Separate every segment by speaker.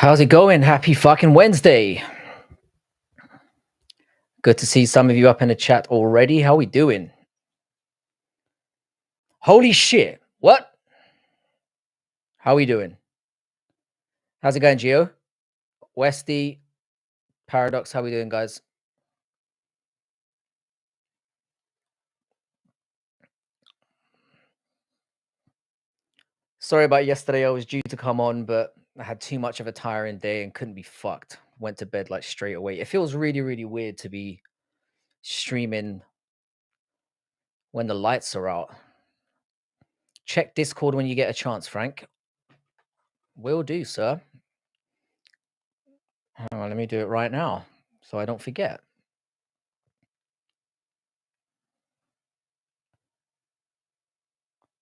Speaker 1: How's it going? Happy fucking Wednesday. Good to see some of you up in the chat already. How we doing? Holy shit. What? How we doing? How's it going, Gio? Westy, Paradox, how we doing, guys? Sorry about yesterday. I was due to come on, but I had too much of a tiring day and couldn't be fucked. Went to bed like straight away. It feels really, really weird to be streaming when the lights are out. Check Discord when you get a chance, Frank. Will do, sir. Hang on, let me do it right now so I don't forget.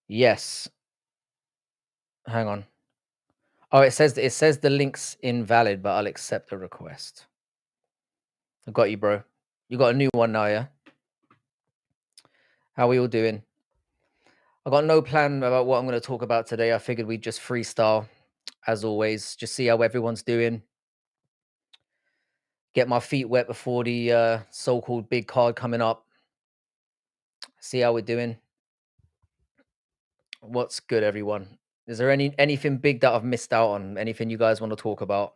Speaker 1: Yes. Hang on. Oh, it says the link's invalid, but I'll accept the request. I got you, bro. You got a new one now, yeah? How are we all doing? I got no plan about what I'm going to talk about today. I figured we'd just freestyle, as always. Just see how everyone's doing. Get my feet wet before the so-called big card coming up. See how we're doing. What's good, everyone? Is there anything big that I've missed out on? Anything you guys want to talk about?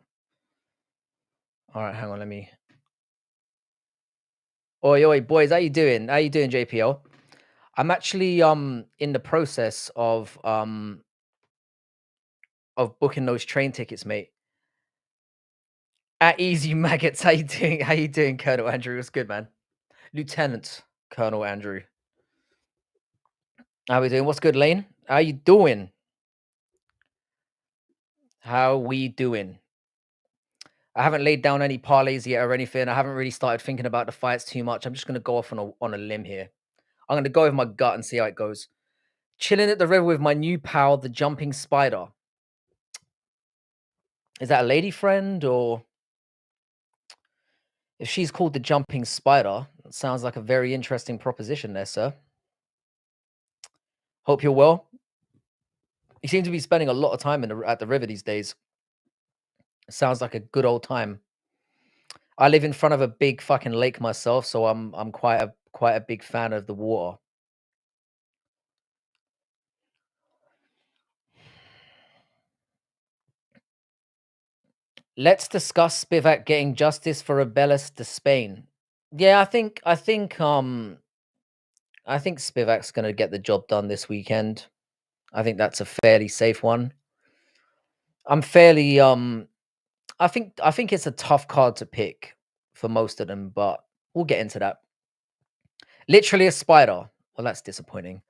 Speaker 1: All right, hang on. Let me. Oi, boys, how you doing? How you doing, JPL? I'm actually in the process of booking those train tickets, mate. At Easy Maggots, how you doing? How you doing, Colonel Andrew? It's good, man. Lieutenant Colonel Andrew. How we doing? What's good, Lane? How you doing? How we doing? I haven't laid down any parlays yet or anything. I haven't really started thinking about the fights too much. I'm just gonna go off on a limb here. I'm gonna go with my gut and see how it goes. Chilling at the river with my new pal, the jumping spider. Is that a lady friend or if she's called the jumping spider? That sounds like a very interesting proposition there, sir. Hope you're well. You seem to be spending a lot of time at the river these days. Sounds like a good old time. I live in front of a big fucking lake myself, so I'm quite a big fan of the water. Let's discuss Spivak getting justice for Rebellis to Spain. Yeah, I think Spivak's gonna get the job done this weekend. I think that's a fairly safe one. I'm fairly I think it's a tough card to pick for most of them, but we'll get into that. Literally a spider. Well, that's disappointing.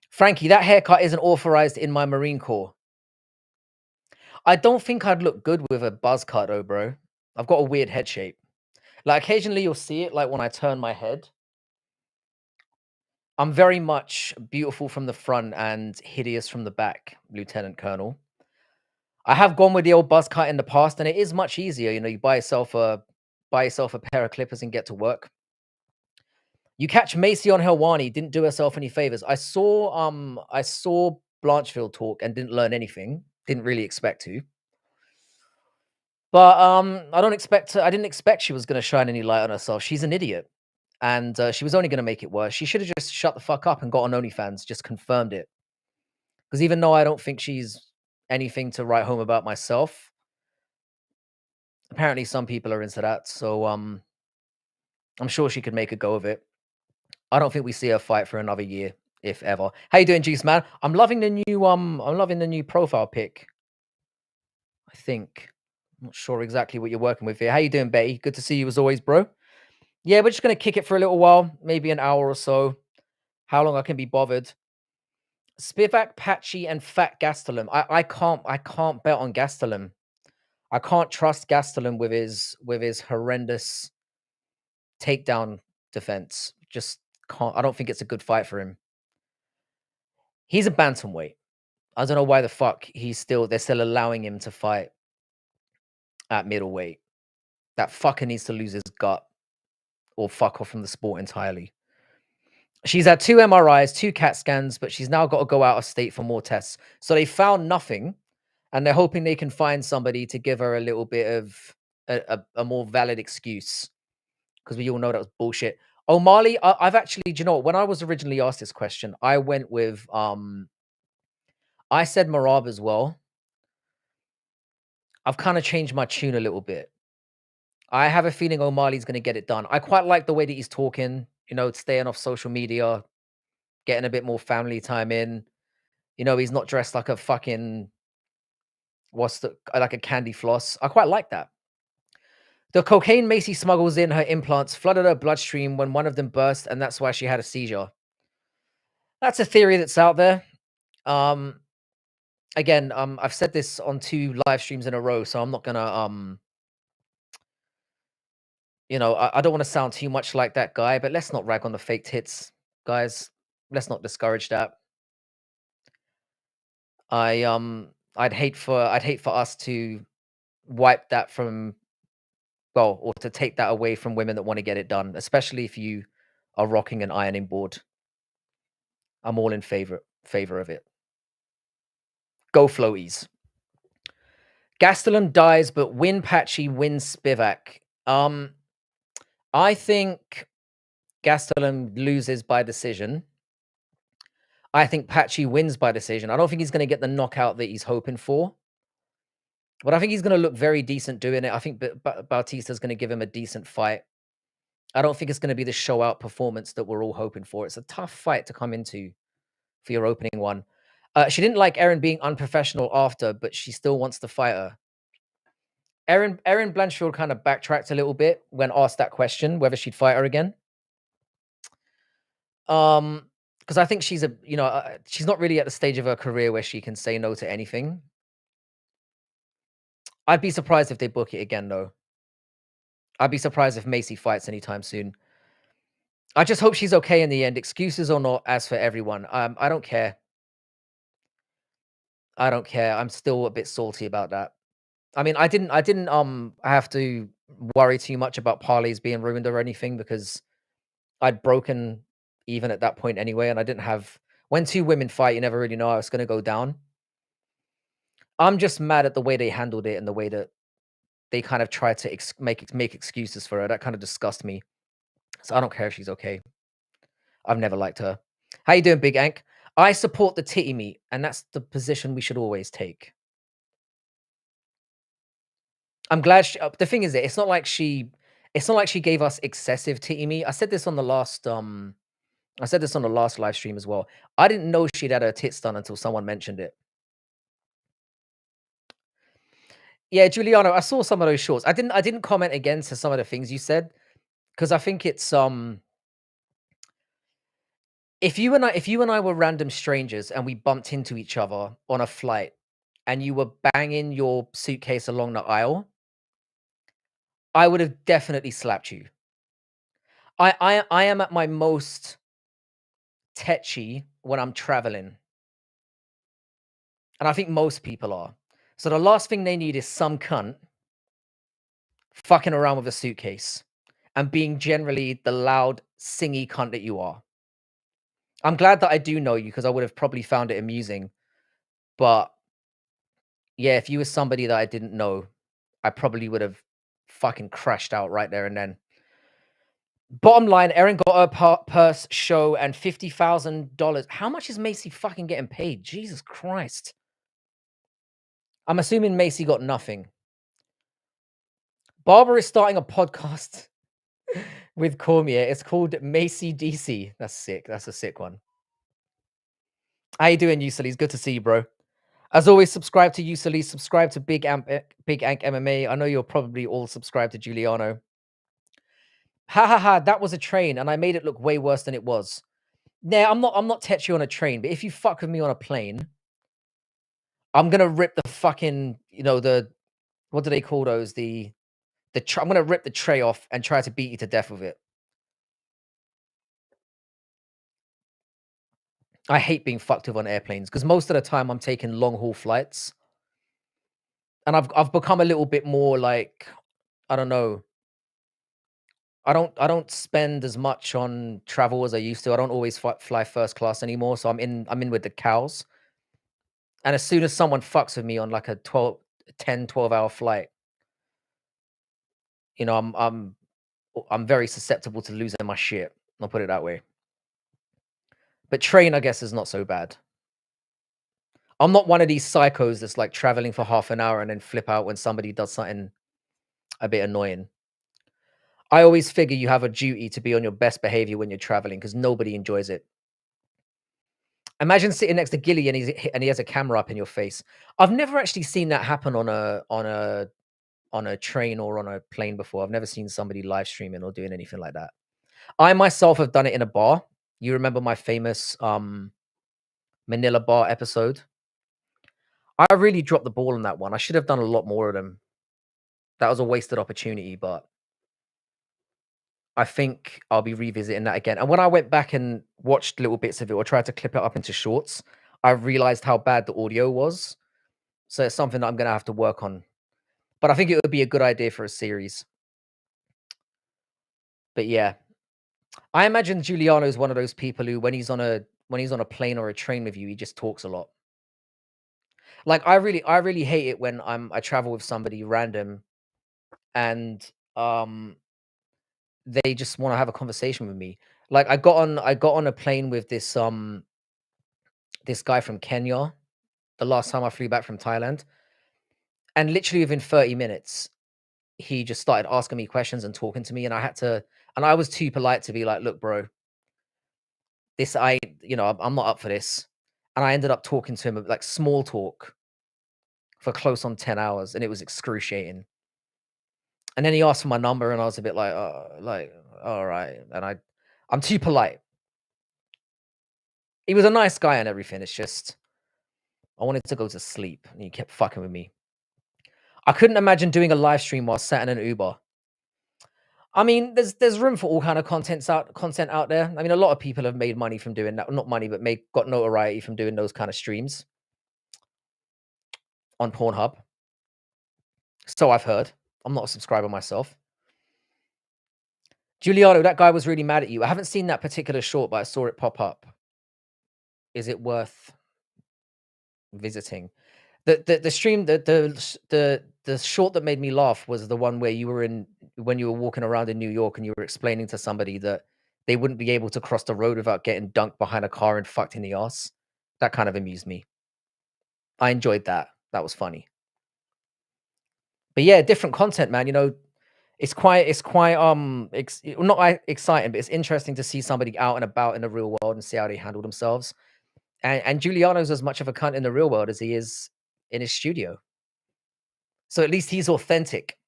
Speaker 1: Frankie, that haircut isn't authorized in my Marine Corps. I don't think I'd look good with a buzz cut though, bro. I've got a weird head shape. Like occasionally you'll see it like when I turn my head. I'm very much beautiful from the front and hideous from the back, Lieutenant Colonel. I have gone with the old buzz cut in the past and it is much easier, you know, you buy yourself a pair of clippers and get to work. You catch Macy on Helwani, didn't do herself any favors. I saw Blanchfield talk and didn't learn anything. Didn't really expect to. But I didn't expect she was gonna shine any light on herself. She's an idiot. And she was only gonna make it worse. She should have just shut the fuck up and got on OnlyFans, just confirmed it. Because even though I don't think she's anything to write home about myself, apparently some people are into that. So I'm sure she could make a go of it. I don't think we see her fight for another year, if ever. How you doing, Juice Man? I'm loving the new profile pic. I think. I'm not sure exactly what you're working with here. How you doing, Betty? Good to see you as always, bro. Yeah, we're just gonna kick it for a little while, maybe an hour or so. How long I can be bothered. Spivak, Patchy, and Fat Gastelum. I can't bet on Gastelum. I can't trust Gastelum with his horrendous takedown defense. Just can't. I don't think it's a good fight for him. He's a bantamweight. I don't know why the fuck they're still allowing him to fight at middleweight. That fucker needs to lose his gut or fuck off from the sport entirely. She's had 2 MRIs, 2 CAT scans, but she's now got to go out of state for more tests. So they found nothing. and they're hoping they can find somebody to give her a little bit of a more valid excuse because we all know that was bullshit. O'Malley, I've actually, do you know what? When I was originally asked this question, I went with I said Marab as well. I've kind of changed my tune a little bit. I have a feeling O'Malley's going to get it done. I quite like the way that he's talking, staying off social media, getting a bit more family time in. He's not dressed like a fucking like a candy floss. I quite like that. The cocaine Macy smuggles in her implants flooded her bloodstream when one of them burst, and that's why she had a seizure. That's a theory that's out there. Um, again, I've said this on 2 live streams in a row, so I'm not gonna, I don't wanna sound too much like that guy, but let's not rag on the fake tits, guys. Let's not discourage that. I'd hate for us to wipe that from or to take that away from women that wanna get it done, especially if you are rocking an ironing board. I'm all in favor of it. Go Floaties. Gastelum dies, but Patchy wins Spivak. I think Gastelum loses by decision. I think Patchy wins by decision. I don't think he's going to get the knockout that he's hoping for, but I think he's going to look very decent doing it. I think Bautista's going to give him a decent fight. I don't think it's going to be the show out performance that we're all hoping for. It's a tough fight to come into for your opening one. She didn't like Erin being unprofessional after, but she still wants to fight her. Erin Blanchfield kind of backtracked a little bit when asked that question, whether she'd fight her again. Because I think she's not really at the stage of her career where she can say no to anything. I'd be surprised if they book it again, though. I'd be surprised if Macy fights anytime soon. I just hope she's okay in the end. Excuses or not, as for everyone, I don't care. I don't care. I'm still a bit salty about that. I mean, I didn't have to worry too much about parlays being ruined or anything because I'd broken even at that point anyway, and I didn't have when 2 women fight, you never really know how it's gonna go down. I'm just mad at the way they handled it and the way that they kind of tried to make excuses for her. That kind of disgusts me. So I don't care if she's okay. I've never liked her. How you doing, Big Ank? I support the titty meat, and that's the position we should always take. I'm glad the thing is that it's not like she gave us excessive titty meat. I said this on the last live stream as well. I didn't know she'd had her tits done until someone mentioned it. Yeah, Giuliano, I saw some of those shorts. I didn't comment again to some of the things you said because I think it's if you and I were random strangers and we bumped into each other on a flight and you were banging your suitcase along the aisle, I would have definitely slapped you. I am at my most tetchy when I'm traveling, and I think most people are. So the last thing they need is some cunt fucking around with a suitcase and being generally the loud, singy cunt that you are. I'm glad that I do know you because I would have probably found it amusing. But yeah, if you were somebody that I didn't know, I probably would have fucking crashed out right there and then. Bottom line, Erin got her purse show and $50,000. How much is Macy fucking getting paid? Jesus Christ. I'm assuming Macy got nothing. Barbara is starting a podcast with Cormier. It's called Macy DC. That's sick. That's a sick one. How you doing, Usalis? Good to see you, bro. As always, subscribe to Usalis. Subscribe to Big Ank MMA. I know you're probably all subscribed to Giuliano. Ha ha ha! That was a train, and I made it look way worse than it was. Nah, I'm not tetchy on a train, but if you fuck with me on a plane, I'm gonna rip the fucking, the what do they call those? I'm gonna rip the tray off and try to beat you to death with it. I hate being fucked with on airplanes because most of the time I'm taking long haul flights, and I've become a little bit more like, I don't know. I don't spend as much on travel as I used to. I don't always fly first class anymore, so I'm in with the cows. And as soon as someone fucks with me on like a 12 hour flight, you know, I'm very susceptible to losing my shit. I'll put it that way. But train, I guess, is not so bad. I'm not one of these psychos that's like traveling for half an hour and then flip out when somebody does something a bit annoying. I always figure you have a duty to be on your best behavior when you're traveling because nobody enjoys it. Imagine sitting next to Gilly and he has a camera up in your face. I've never actually seen that happen on a train or on a plane before. I've never seen somebody live streaming or doing anything like that. I myself have done it in a bar. You remember my famous Manila bar episode? I really dropped the ball on that one. I should have done a lot more of them. That was a wasted opportunity, but I think I'll be revisiting that again. And when I went back and watched little bits of it or tried to clip it up into shorts, I realized how bad the audio was. So it's something that I'm gonna have to work on. But I think it would be a good idea for a series. But yeah, I imagine Giuliano is one of those people who, when he's on a plane or a train with you, he just talks a lot. Like I really hate it when I travel with somebody random and um they just want to have a conversation with me. Like I got on a plane with this guy from Kenya the last time I flew back from Thailand, and literally within 30 minutes he just started asking me questions and talking to me, and I was too polite to be like, "Look, bro, this I'm not up for this." And I ended up talking to him like small talk for close on 10 hours, and it was excruciating. And then he asked for my number, and I was a bit like, all right. And I'm too polite. He was a nice guy and everything. It's just I wanted to go to sleep, and he kept fucking with me. I couldn't imagine doing a live stream while sat in an Uber. I mean, there's room for all kind of content out there. I mean, a lot of people have made money from doing that. Not money, but made got notoriety from doing those kind of streams on Pornhub. So I've heard. I'm not a subscriber myself. Giuliano, that guy was really mad at you. I haven't seen that particular short, but I saw it pop up. Is it worth visiting? The stream the short that made me laugh was the one where you were in when you were walking around in New York and you were explaining to somebody that they wouldn't be able to cross the road without getting dunked behind a car and fucked in the ass. That kind of amused me. I enjoyed that. That was funny. But yeah, different content, man. Not exciting, but it's interesting to see somebody out and about in the real world and see how they handle themselves. And Giuliano's as much of a cunt in the real world as he is in his studio. So at least he's authentic.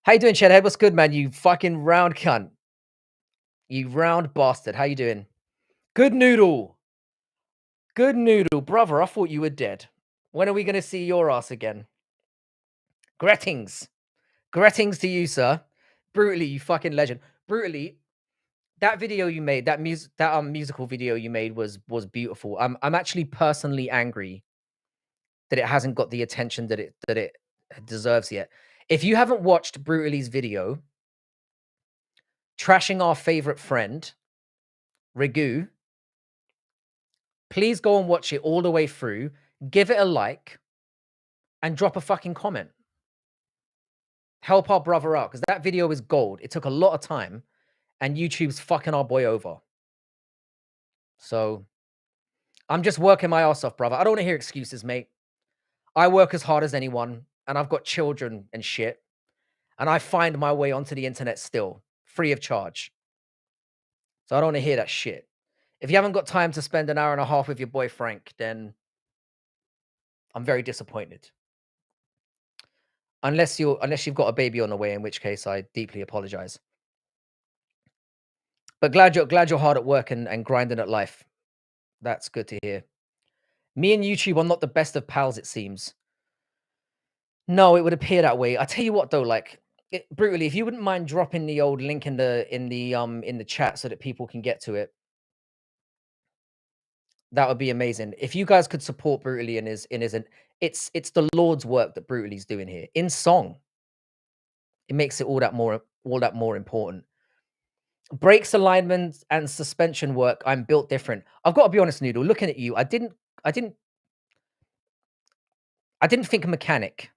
Speaker 1: How you doing, Shedhead? What's good, man? You fucking round cunt. You round bastard. How you doing? Good noodle. Good noodle. Brother, I thought you were dead. When are we going to see your ass again? Greetings. Greetings to you, sir. Brutally, you fucking legend. Brutally, that video you made, that musical video you made was beautiful. I'm actually personally angry that it hasn't got the attention that it deserves yet. If you haven't watched Brutaly's video trashing our favorite friend, Rigu, please go and watch it all the way through, give it a like, and drop a fucking comment. Help our brother out because that video is gold. It took a lot of time, and YouTube's fucking our boy over. So I'm just working my ass off, brother. I don't want to hear excuses, mate. I work as hard as anyone, and I've got children and shit, and I find my way onto the internet still, free of charge. So I don't want to hear that shit. If you haven't got time to spend an hour and a half with your boy Frank, then I'm very disappointed. Unless you've got a baby on the way, in which case I deeply apologize. But glad you're hard at work and grinding at life. That's good to hear. Me and YouTube are not the best of pals, it seems. No, it would appear that way. I tell you what though, like brutally, if you wouldn't mind dropping the old link in the chat so that people can get to it, that would be amazing. If you guys could support Brutally it's the Lord's work that Brutaly's doing here in song. It makes it all that more important. Brakes, alignment, and suspension work. I'm built different. I've got to be honest, Noodle. Looking at you, I didn't I didn't think mechanic.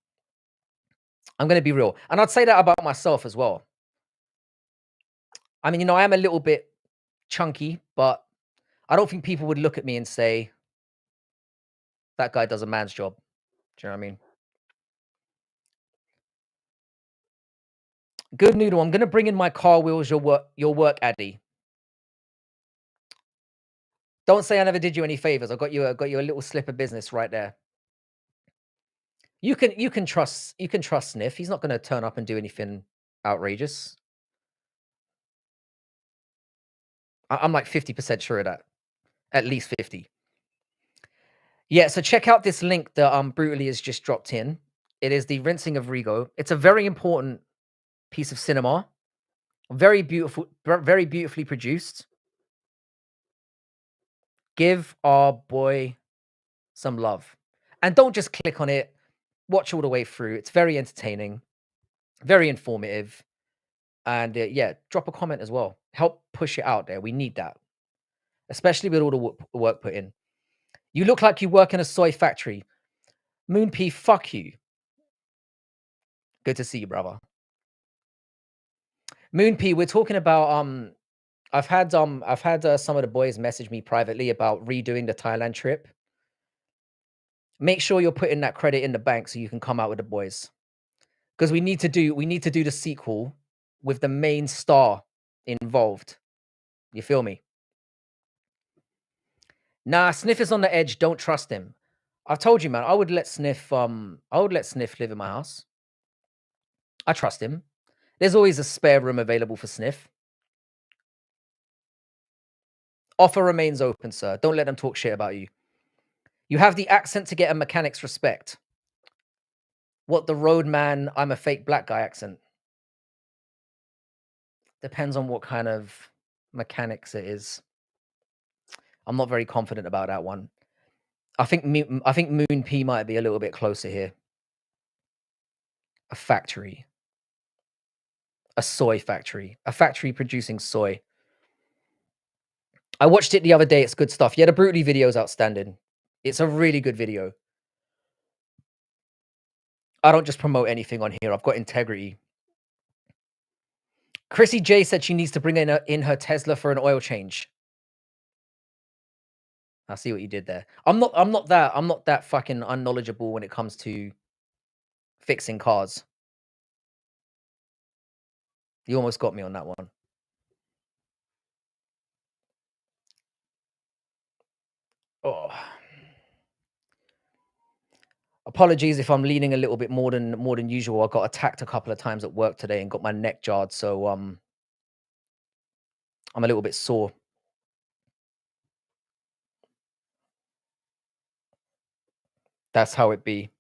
Speaker 1: I'm gonna be real, and I'd say that about myself as well. I mean, I am a little bit chunky, but I don't think people would look at me and say, "That guy does a man's job." Do you know what I mean? Good noodle. I'm gonna bring in my car wheels. Your work, Addy. Don't say I never did you any favors. I got you a little slip of business right there. You can trust Sniff. He's not gonna turn up and do anything outrageous. I'm like 50% sure of that. At least 50. Yeah, so check out this link that Brutally has just dropped in. It is the rinsing of Rigo. It's a very important piece of cinema. Very beautiful, very beautifully produced. Give our boy some love. And don't just click on it. Watch all the way through. It's very entertaining, very informative. And yeah, drop a comment as well. Help push it out there. We need that, especially with all the work put in. You look like you work in a soy factory. Moon P, fuck you. Good to see you, brother. Moon P, we're talking about I've had some of the boys message me privately about redoing the Thailand trip. Make sure you're putting that credit in the bank so you can come out with the boys. Because we need to do the sequel with the main star involved. You feel me? Nah, Sniff is on the edge. Don't trust him. I told you, man. I would let Sniff live in my house. I trust him. There's always a spare room available for Sniff. Offer remains open, sir. Don't let them talk shit about you. You have the accent to get a mechanic's respect. What the roadman, I'm a fake black guy accent. Depends on what kind of mechanics it is. I'm not very confident about that one. I think Moon P might be a little bit closer here. A factory, a soy factory, a factory producing soy. I watched it the other day. It's good stuff. Yeah, the Brutally video is outstanding. It's a really good video. I don't just promote anything on here. I've got integrity. Chrissy J said she needs to bring in her Tesla for an oil change. I see what you did there. I'm not that fucking unknowledgeable when it comes to fixing cars. You almost got me on that one. Oh. Apologies if I'm leaning a little bit more than usual. I got attacked a couple of times at work today and got my neck jarred, so I'm a little bit sore. That's how it be.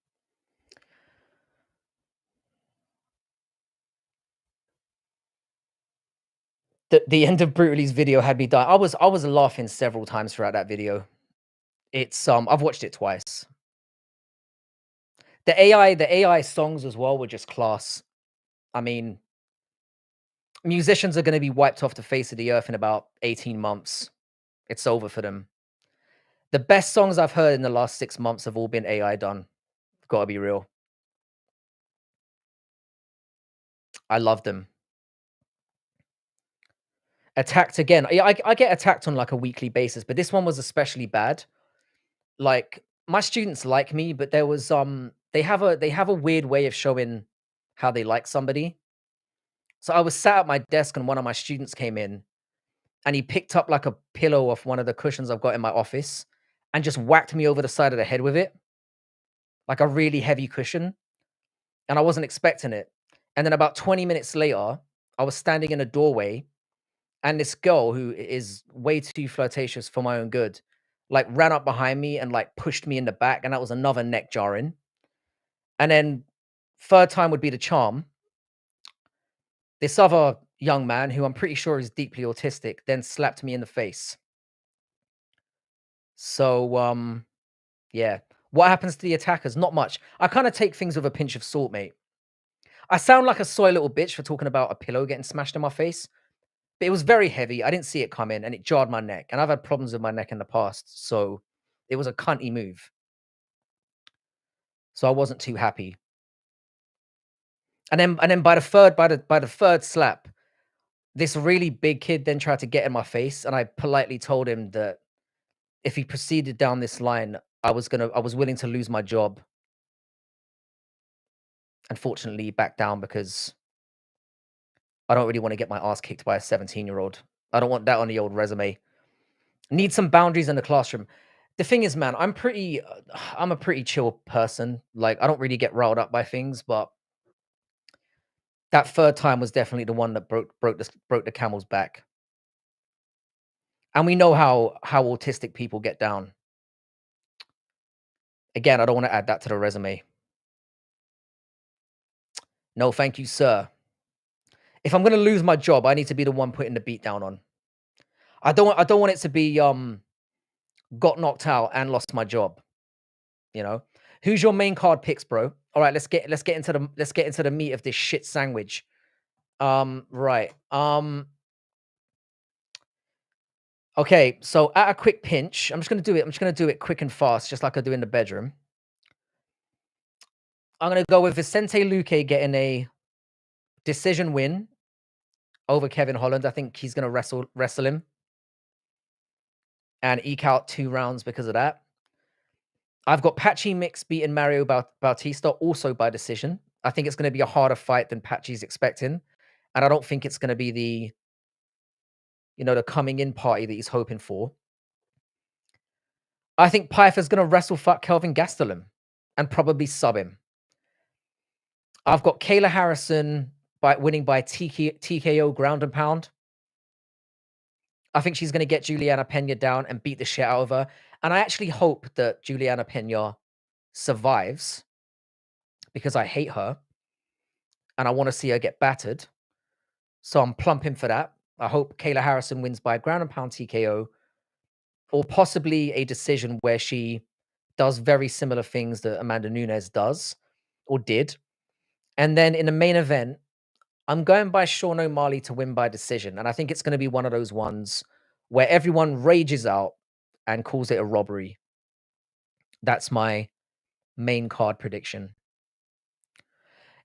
Speaker 1: The end of Brutaly's video had me die. I was laughing several times throughout that video. It's I've watched it twice. The AI songs as well were just class. I mean, musicians are going to be wiped off the face of the earth in about 18 months. It's over for them. The best songs I've heard in the last 6 months have all been AI done. Got to be real. I love them. Attacked again. Yeah, I get attacked on like a weekly basis, but this one was especially bad. Like my students like me, but there was they have a weird way of showing how they like somebody. So I was sat at my desk and one of my students came in and he picked up like a pillow off one of the cushions I've got in my office and just whacked me over the side of the head with it, like a really heavy cushion. And I wasn't expecting it. And then about 20 minutes later, I was standing in a doorway and this girl who is way too flirtatious for my own good, like ran up behind me and like pushed me in the back. And that was another neck jarring. And then third time would be the charm. This other young man who I'm pretty sure is deeply autistic then slapped me in the face. So yeah. What happens to the attackers? Not much. I kind of take things with a pinch of salt, mate. I sound like a soy little bitch for talking about a pillow getting smashed in my face, but it was very heavy. I didn't see it come in and it jarred my neck. And I've had problems with my neck in the past. So it was a cunty move. So I wasn't too happy. And then by the third slap, this really big kid then tried to get in my face, and I politely told him that if he proceeded down this line, I was willing to lose my job. Unfortunately, he backed down because I don't really want to get my ass kicked by a 17-year-old. I don't want that on the old resume. Need some boundaries in the classroom. The thing is, man, I'm a pretty chill person. Like, I don't really get riled up by things, but that third time was definitely the one that broke the camel's back. And we know how autistic people get down. Again, I don't want to add that to the resume. No, thank you, sir. If I'm gonna lose my job, I need to be the one putting the beat down on. I don't want it to be got knocked out and lost my job, you know? Who's your main card picks, bro? All right, let's get into the meat of this shit sandwich. Right. Okay, so at a quick pinch, I'm just gonna do it quick and fast, just like I do in the bedroom. I'm gonna go with Vicente Luque getting a decision win over Kevin Holland. I think he's gonna wrestle him and eke out 2 rounds because of that. I've got Patchy Mix beating Mario Bautista also by decision. I think it's gonna be a harder fight than Patchy's expecting, and I don't think it's gonna be the coming in party that he's hoping for. I think Pyther's gonna wrestle fuck Kelvin Gastelum and probably sub him. I've got Kayla Harrison by winning by TKO ground and pound. I think she's gonna get Juliana Pena down and beat the shit out of her. And I actually hope that Juliana Pena survives because I hate her and I want to see her get battered. So I'm plumping for that. I hope Kayla Harrison wins by ground and pound TKO or possibly a decision where she does very similar things that Amanda Nunes does or did. And then in the main event, I'm going by Sean O'Malley to win by decision. And I think it's going to be one of those ones where everyone rages out and calls it a robbery. That's my main card prediction.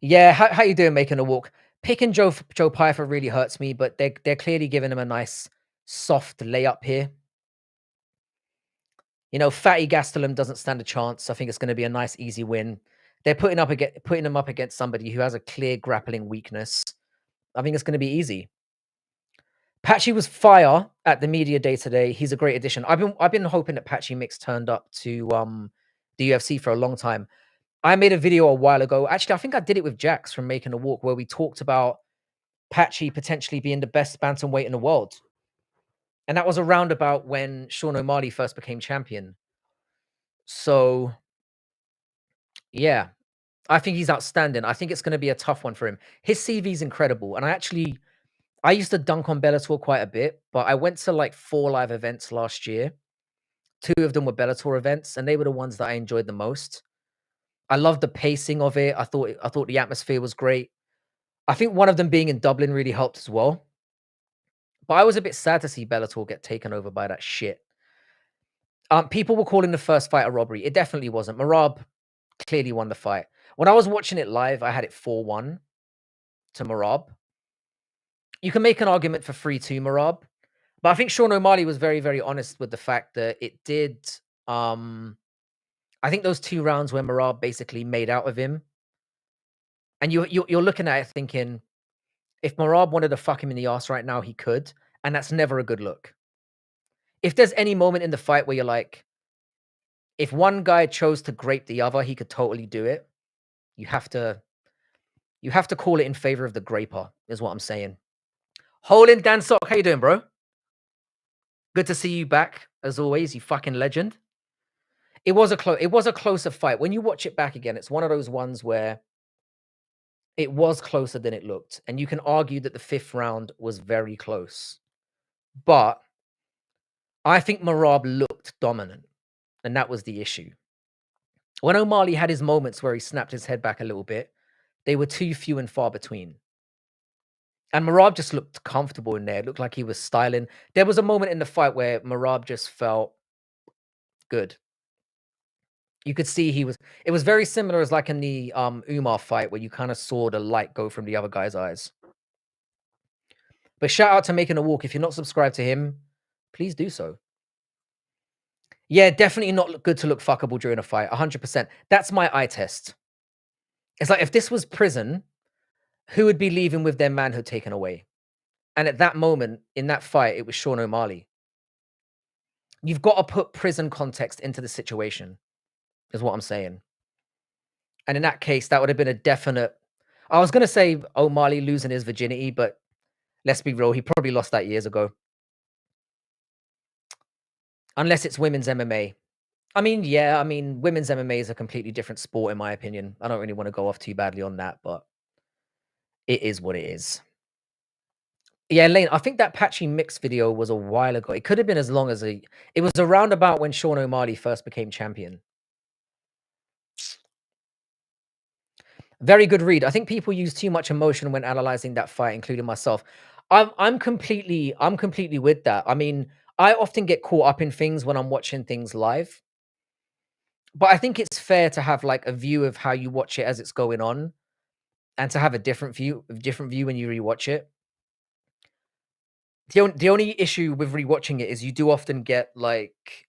Speaker 1: Yeah, how you doing making a walk? Picking Joe Pyfer really hurts me, but they're clearly giving him a nice soft layup here. Fatty Gastelum doesn't stand a chance. I think it's going to be a nice, easy win. They're putting him up against somebody who has a clear grappling weakness. I think it's going to be easy. Patchy was fire at the media day today. He's a great addition. I've been hoping that Patchy Mix turned up to the UFC for a long time. I made a video a while ago. Actually, I think I did it with Jax from Making a Walk, where we talked about Patchy potentially being the best bantamweight in the world. And that was around about when Sean O'Malley first became champion. So, yeah, I think he's outstanding. I think it's going to be a tough one for him. His CV is incredible. And I used to dunk on Bellator quite a bit, but I went to like 4 live events last year. 2 of them were Bellator events, and they were the ones that I enjoyed the most. I loved the pacing of it. I thought the atmosphere was great. I think one of them being in Dublin really helped as well. But I was a bit sad to see Bellator get taken over by that shit. People were calling the first fight a robbery. It definitely wasn't. Marab clearly won the fight. When I was watching it live, I had it 4-1 to Marab. You can make an argument for 3-2 Marab, but I think Sean O'Malley was very, very honest with the fact that it did. I think those 2 rounds where Marab basically made out of him, and you're looking at it thinking, if Marab wanted to fuck him in the ass right now, he could, and that's never a good look. If there's any moment in the fight where you're like, if one guy chose to grape the other, he could totally do it. You have to call it in favor of the graper, is what I'm saying. Holin Dan Sock, how you doing, bro? Good to see you back, as always, you fucking legend. It was a closer fight. When you watch it back again, it's one of those ones where it was closer than it looked. And you can argue that the 5th round was very close. But I think Marab looked dominant, and that was the issue. When O'Malley had his moments where he snapped his head back a little bit, they were too few and far between. And Marab just looked comfortable in there. It looked like he was styling. There was a moment in the fight where Marab just felt good. You could see he was it was very similar as like in the, Umar fight where you kinda saw the light go from the other guy's eyes. But shout out to Making a Walk. If you're not subscribed to him, please do so. Yeah, definitely not good to look fuckable during a fight, 100%. That's my eye test. It's like if this was prison, who would be leaving with their manhood taken away? And at that moment, in that fight, it was Sean O'Malley. You've got to put prison context into the situation, is what I'm saying. And in that case, that would have been a definite. I was gonna say O'Malley losing his virginity, but let's be real, he probably lost that years ago. Unless it's women's MMA. I mean, yeah, I mean, women's MMA is a completely different sport in my opinion. I don't really want to go off too badly on that, but it is what it is. Yeah, Lane, I think that Patchy Mix video was a while ago. It could have been as long as it was around about when Sean O'Malley first became champion. Very good read. I think people use too much emotion when analyzing that fight, including myself. I'm completely with that. I mean, I often get caught up in things when I'm watching things live, but I think it's fair to have like a view of how you watch it as it's going on, and to have a different view when you rewatch it. The only issue with rewatching it is you do often get like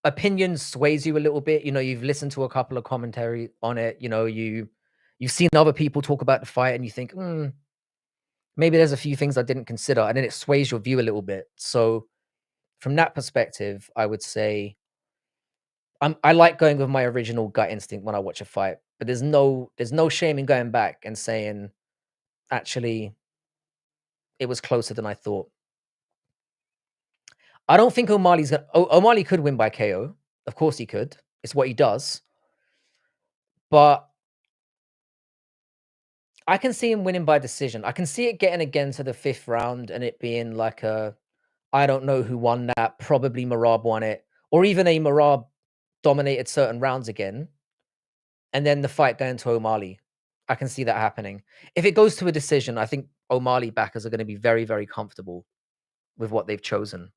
Speaker 1: opinion sways you a little bit. You've listened to a couple of commentary on it. You've seen other people talk about the fight, and you think, maybe there's a few things I didn't consider, and then it sways your view a little bit. So from that perspective, I would say I like going with my original gut instinct when I watch a fight, but there's no shame in going back and saying, actually, it was closer than I thought. I don't think O'Malley could win by KO. Of course he could. It's what he does. But I can see him winning by decision. I can see it getting again to the fifth round and it being like I don't know who won that. Probably Marab won it. Or even a Marab dominated certain rounds again. And then the fight going to O'Malley. I can see that happening. If it goes to a decision, I think O'Malley backers are going to be very, very comfortable with what they've chosen.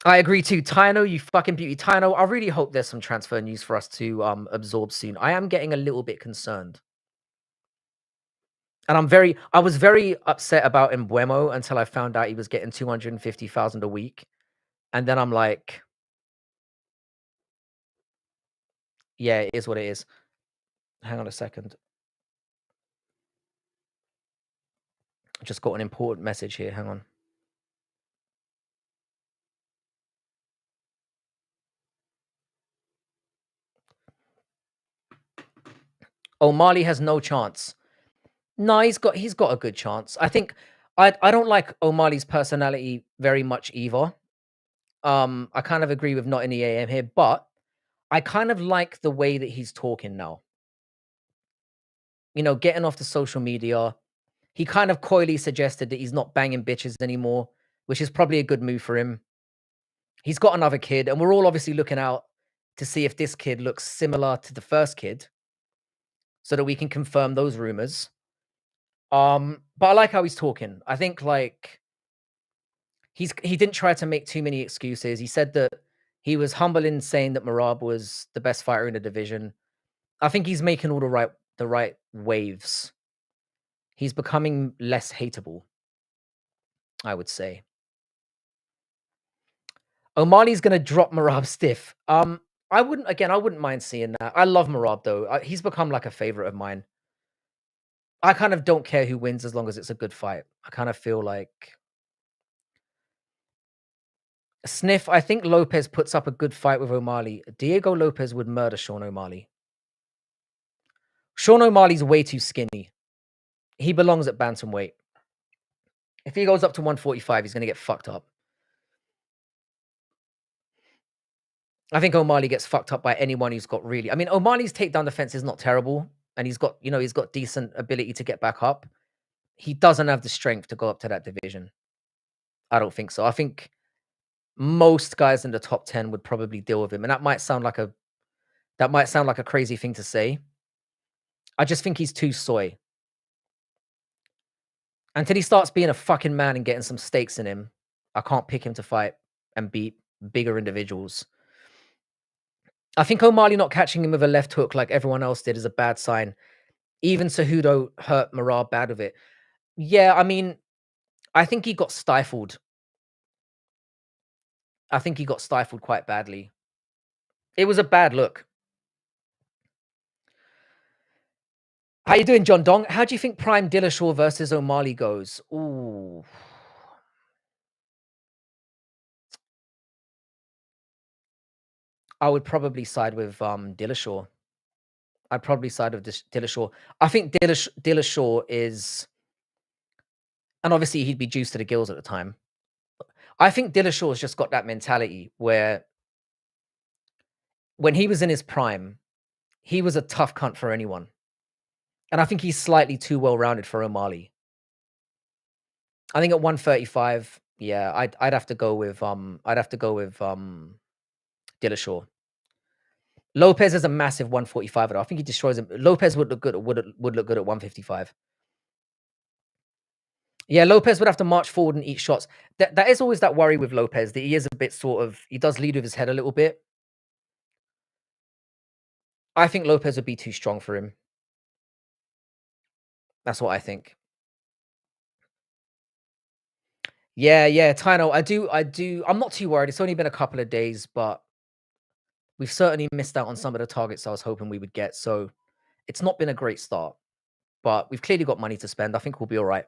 Speaker 1: I agree too. Tyno, you fucking beauty. Tyno, I really hope there's some transfer news for us to absorb soon. I am getting a little bit concerned. And I was very upset about Mbuemo until I found out he was getting 250,000 a week. And then I'm like, yeah, it is what it is. Hang on a second. I just got an important message here. Hang on. O'Malley has no chance. No, he's got a good chance. I think I don't like O'Malley's personality very much either. I kind of agree with not in the AM here, but I kind of like the way that he's talking now. Getting off the social media. He kind of coyly suggested that he's not banging bitches anymore, which is probably a good move for him. He's got another kid, and we're all obviously looking out to see if this kid looks similar to the first kid so that we can confirm those rumors. But I like how he's talking. I think like he didn't try to make too many excuses. He said that he was humble in saying that Marab was the best fighter in the division. I think he's making all the right waves. He's becoming less hateable, I would say. O'Malley's gonna drop Marab stiff. I wouldn't mind seeing that. I love Marab though. He's become like a favorite of mine. I kind of don't care who wins as long as it's a good fight. I kind of feel like Sniff. I think Lopez puts up a good fight with O'Malley. Diego Lopez would murder Sean O'Malley. Sean O'Malley's way too skinny. He belongs at bantamweight. If he goes up to 145, he's gonna get fucked up. I think O'Malley gets fucked up by anyone who's got really. I mean, O'Malley's takedown defense is not terrible, and he's got decent ability to get back up. He doesn't have the strength to go up to that division. I don't think so. I think most guys in the top 10 would probably deal with him, and that might sound like a crazy thing to say. I just think he's too soy. Until he starts being a fucking man and getting some stakes in him, I can't pick him to fight and beat bigger individuals. I think O'Malley not catching him with a left hook like everyone else did is a bad sign. Even Cejudo hurt Marab bad with it. Yeah, I mean, I think he got stifled. I think he got stifled quite badly. It was a bad look. How you doing, John Dong? How do you think Prime Dillashaw versus O'Malley goes? Ooh. I would probably side with Dillashaw. I'd probably side with Dillashaw. I think Dillashaw is, and obviously he'd be juiced to the gills at the time. I think Dillashaw's just got that mentality where when he was in his prime, he was a tough cunt for anyone. And I think he's slightly too well rounded for O'Malley. I think at 135, yeah, I'd have to go with Dillashaw. Lopez is a massive 145. I think he destroys him. Lopez would look good. Would look good at 155. Yeah, Lopez would have to march forward and eat shots. That is always that worry with Lopez, that he is a bit sort of, he does lead with his head a little bit. I think Lopez would be too strong for him. That's what I think. Yeah, yeah, Tino, I do. I'm not too worried. It's only been a couple of days, but we've certainly missed out on some of the targets I was hoping we would get. So it's not been a great start, but we've clearly got money to spend. I think we'll be all right.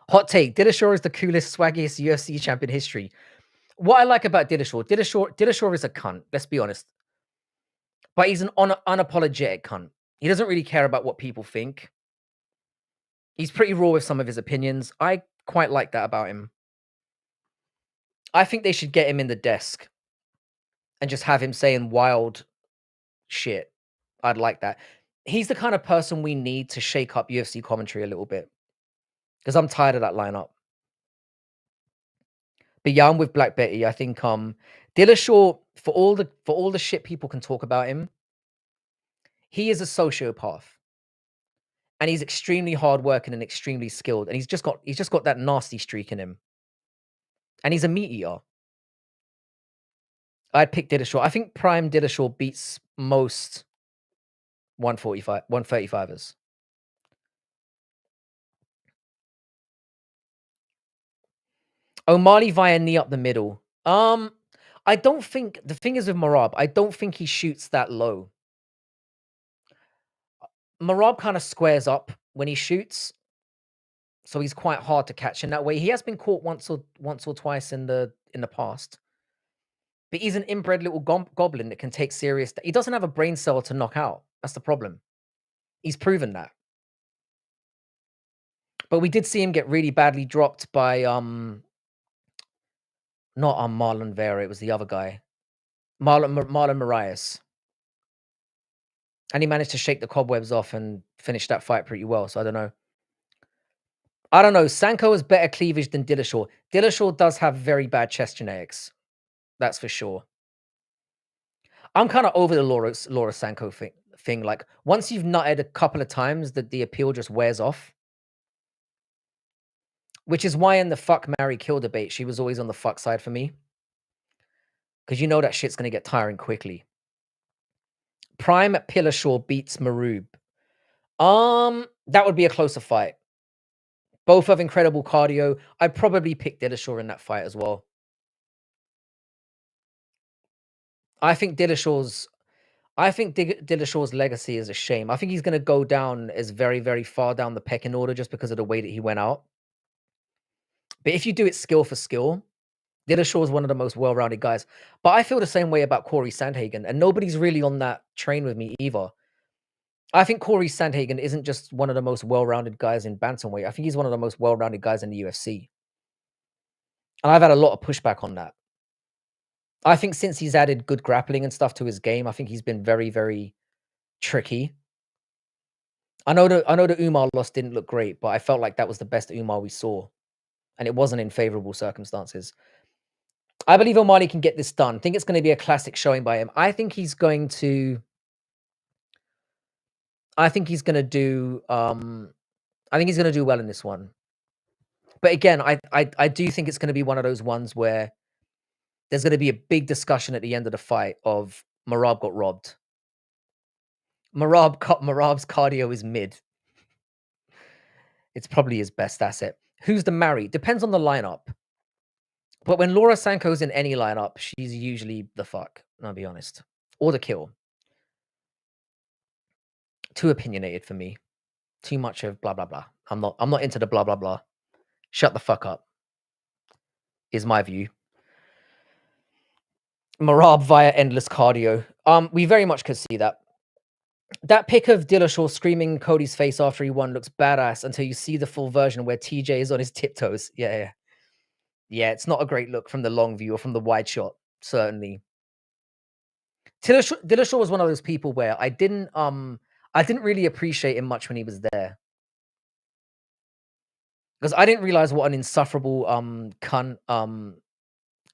Speaker 1: Hot take: Dillashaw is the coolest, swaggiest UFC champ in history. What I like about Dillashaw is a cunt. Let's be honest, but he's an unapologetic cunt. He doesn't really care about what people think. He's pretty raw with some of his opinions. I quite like that about him. I think they should get him in the desk and just have him saying wild shit. I'd like that. He's the kind of person we need to shake up UFC commentary a little bit because I'm tired of that lineup. But yeah, I'm with Black Betty. I think Dillashaw, for all the shit people can talk about him, he is a sociopath. And he's extremely hardworking and extremely skilled. And he's just got that nasty streak in him. And he's a meat eater. I'd pick Dillashaw. I think Prime Dillashaw beats most 135ers. O'Malley via knee up the middle. I don't think the thing is with Marab, I don't think he shoots that low. Marab kind of squares up when he shoots, so he's quite hard to catch in that way. He has been caught once or twice in the past, but he's an inbred little goblin that can take serious. He doesn't have a brain cell to knock out. That's the problem. He's proven that. But we did see him get really badly dropped by not Marlon Vera. It was the other guy, Marlon Marias. And he managed to shake the cobwebs off and finish that fight pretty well. So I don't know. I don't know. Sanko has better cleavage than Dillashaw. Dillashaw does have very bad chest genetics. That's for sure. I'm kind of over the Laura Sanko thing. Like once you've nutted a couple of times, the appeal just wears off. Which is why in the fuck, marry, kill debate, she was always on the fuck side for me. Because you know that shit's gonna get tiring quickly. Prime Pillashaw beats Maroob. That would be a closer fight. Both have incredible cardio. I'd probably pick Dillashaw in that fight as well. I think Dillashaw's legacy is a shame. I think he's gonna go down as very, very far down the pecking order just because of the way that he went out. But if you do it skill for skill, Dillashaw is one of the most well-rounded guys. But I feel the same way about Corey Sandhagen, and nobody's really on that train with me either. I think Corey Sandhagen isn't just one of the most well-rounded guys in bantamweight. I think he's one of the most well-rounded guys in the UFC. And I've had a lot of pushback on that. I think since he's added good grappling and stuff to his game, I think he's been very, very tricky. I know the Umar loss didn't look great, but I felt like that was the best Umar we saw. And it wasn't in favorable circumstances. I believe O'Malley can get this done. I think it's going to be a classic showing by him. I think he's going to do well in this one. But again, I do think it's going to be one of those ones where There's gonna be a big discussion at the end of the fight of Merab got robbed. Merab's cardio is mid. It's probably his best asset. Who's the marry? Depends on the lineup. But when Laura Sanko's in any lineup, she's usually the fuck, I'll be honest. Or the kill. Too opinionated for me. Too much of blah blah blah. I'm not into the blah blah blah. Shut the fuck up, is my view. Marab via endless cardio. We very much could see that. That pic of Dillashaw screaming Cody's face after he won looks badass until you see the full version where TJ is on his tiptoes. Yeah, yeah. Yeah, it's not a great look from the long view or from the wide shot, certainly. Dillashaw was one of those people where I didn't really appreciate him much when he was there. Because I didn't realize what an insufferable cunt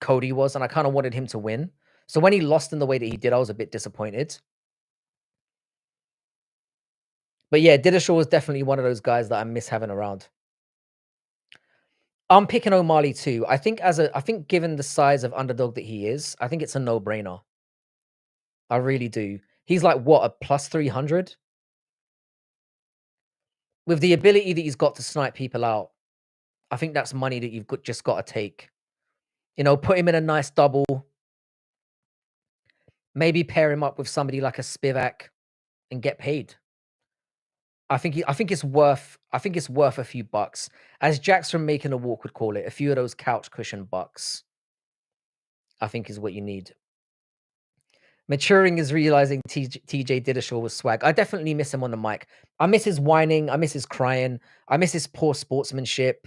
Speaker 1: Cody was, and I kind of wanted him to win. So when he lost in the way that he did, I was a bit disappointed. But yeah, Dillashaw was definitely one of those guys that I miss having around. I'm picking O'Malley too. I think given the size of underdog that he is, I think it's a no-brainer. I really do. He's like what, a plus 300? With the ability that he's got to snipe people out, I think that's money that just got to take. You know, put him in a nice double, maybe pair him up with somebody like a Spivak and get paid. I think it's worth a few bucks. As Jax from Making a Walk would call it, a few of those couch cushion bucks, I think is what you need. Maturing is realizing TJ Dillashaw was swag. I definitely miss him on the mic. I miss his whining. I miss his crying. I miss his poor sportsmanship.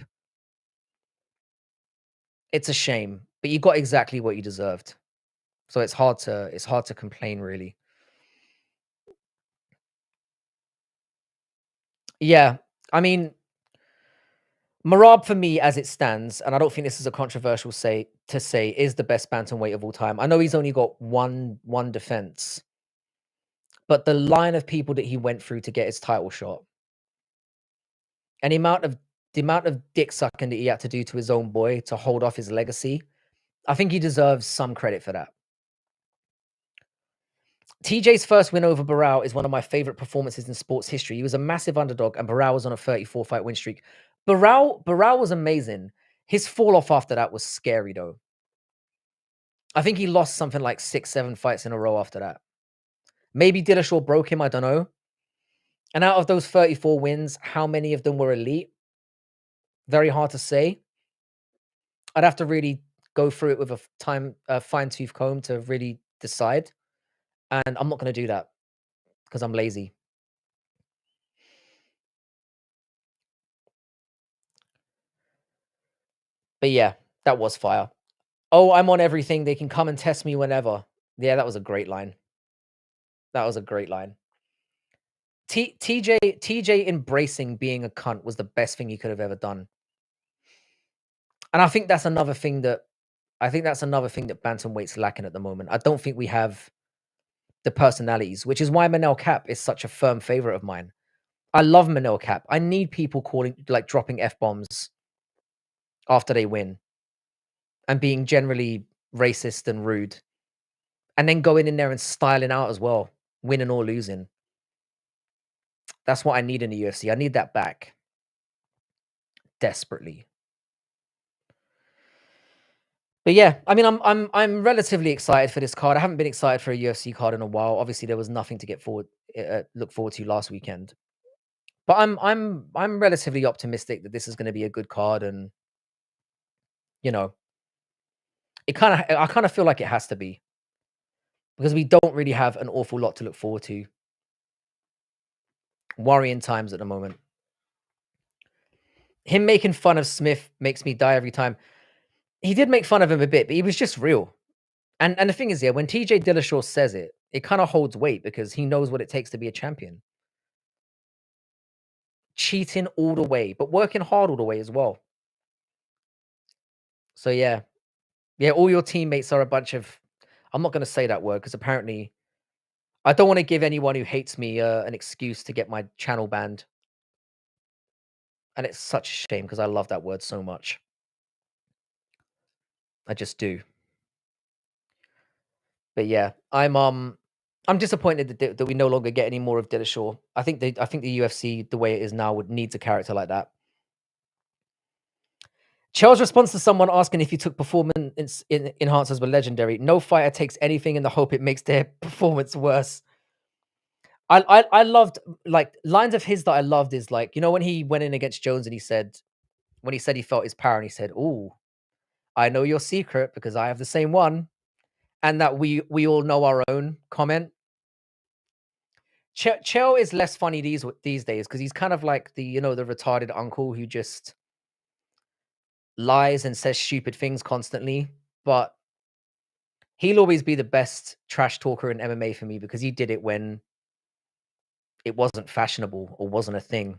Speaker 1: It's a shame, but you got exactly what you deserved. So it's hard to complain really. Yeah. I mean, Marab for me as it stands, and I don't think this is a controversial say, is the best bantamweight of all time. I know he's only got one defense, but the line of people that he went through to get his title shot, and the amount of dick sucking that he had to do to his own boy to hold off his legacy, I think he deserves some credit for that. TJ's first win over Barao is one of my favorite performances in sports history. He was a massive underdog, and Barao was on a 34 fight win streak. Barao was amazing. His fall off after that was scary though. I think he lost something like 6, 7 fights in a row after that. Maybe Dillashaw broke him, I don't know. And out of those 34 wins, how many of them were elite? Very hard to say. I'd have to really go through it with a fine-tooth comb to really decide. And I'm not going to do that because I'm lazy. But yeah, that was fire. Oh, I'm on everything. They can come and test me whenever. Yeah, that was a great line. That was a great line. TJ embracing being a cunt was the best thing he could have ever done. And I think that's another thing that bantamweight's lacking at the moment. I don't think we have the personalities, which is why Manel Cap is such a firm favorite of mine. I love Manel Cap. I need people dropping F bombs after they win and being generally racist and rude, and then going in there and styling out as well, winning or losing. That's what I need in the UFC. I need that back desperately. But yeah, I mean, I'm relatively excited for this card. I haven't been excited for a UFC card in a while. Obviously, there was nothing to look forward to last weekend. But I'm relatively optimistic that this is going to be a good card, and you know, I kind of feel like it has to be because we don't really have an awful lot to look forward to. Worrying times at the moment. Him making fun of Smith makes me die every time. He did make fun of him a bit, but he was just real. And the thing is, yeah, when TJ Dillashaw says it, it kind of holds weight because he knows what it takes to be a champion. Cheating all the way, but working hard all the way as well. So yeah. Yeah, all your teammates are a bunch of I'm not gonna say that word because apparently I don't want to give anyone who hates me an excuse to get my channel banned. And it's such a shame because I love that word so much. I just do. But yeah, I'm disappointed that we no longer get any more of Dillashaw. I think the UFC, the way it is now, would needs a character like that. Chael's response to someone asking if he took performance enhancers were legendary. No fighter takes anything in the hope it makes their performance worse. I loved, like, lines of his that I loved is, like, you know, when he went in against Jones and he said, when he said he felt his power and he said, "Ooh, I know your secret because I have the same one," and that we all know our own comment. Chael is less funny these days because he's kind of like the, you know, the retarded uncle who just lies and says stupid things constantly. But he'll always be the best trash talker in MMA for me because he did it when it wasn't fashionable or wasn't a thing.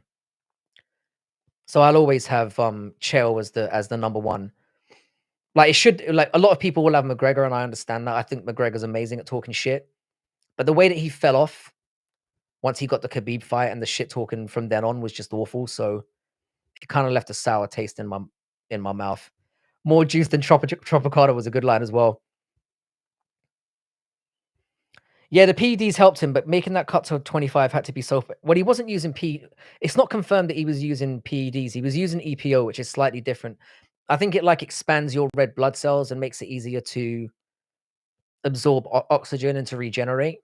Speaker 1: So I'll always have Chael as the number one. Like, it should, like, a lot of people will have McGregor, and I understand that. I think McGregor's amazing at talking shit. But the way that he fell off once he got the Khabib fight and the shit talking from then on was just awful. So it kind of left a sour taste in my mouth. More juice than Tropicana was a good line as well. Yeah, the PEDs helped him, but making that cut to 25 had to be so. Well, he wasn't using It's not confirmed that he was using PEDs. He was using EPO, which is slightly different. I think it, like, expands your red blood cells and makes it easier to absorb oxygen and to regenerate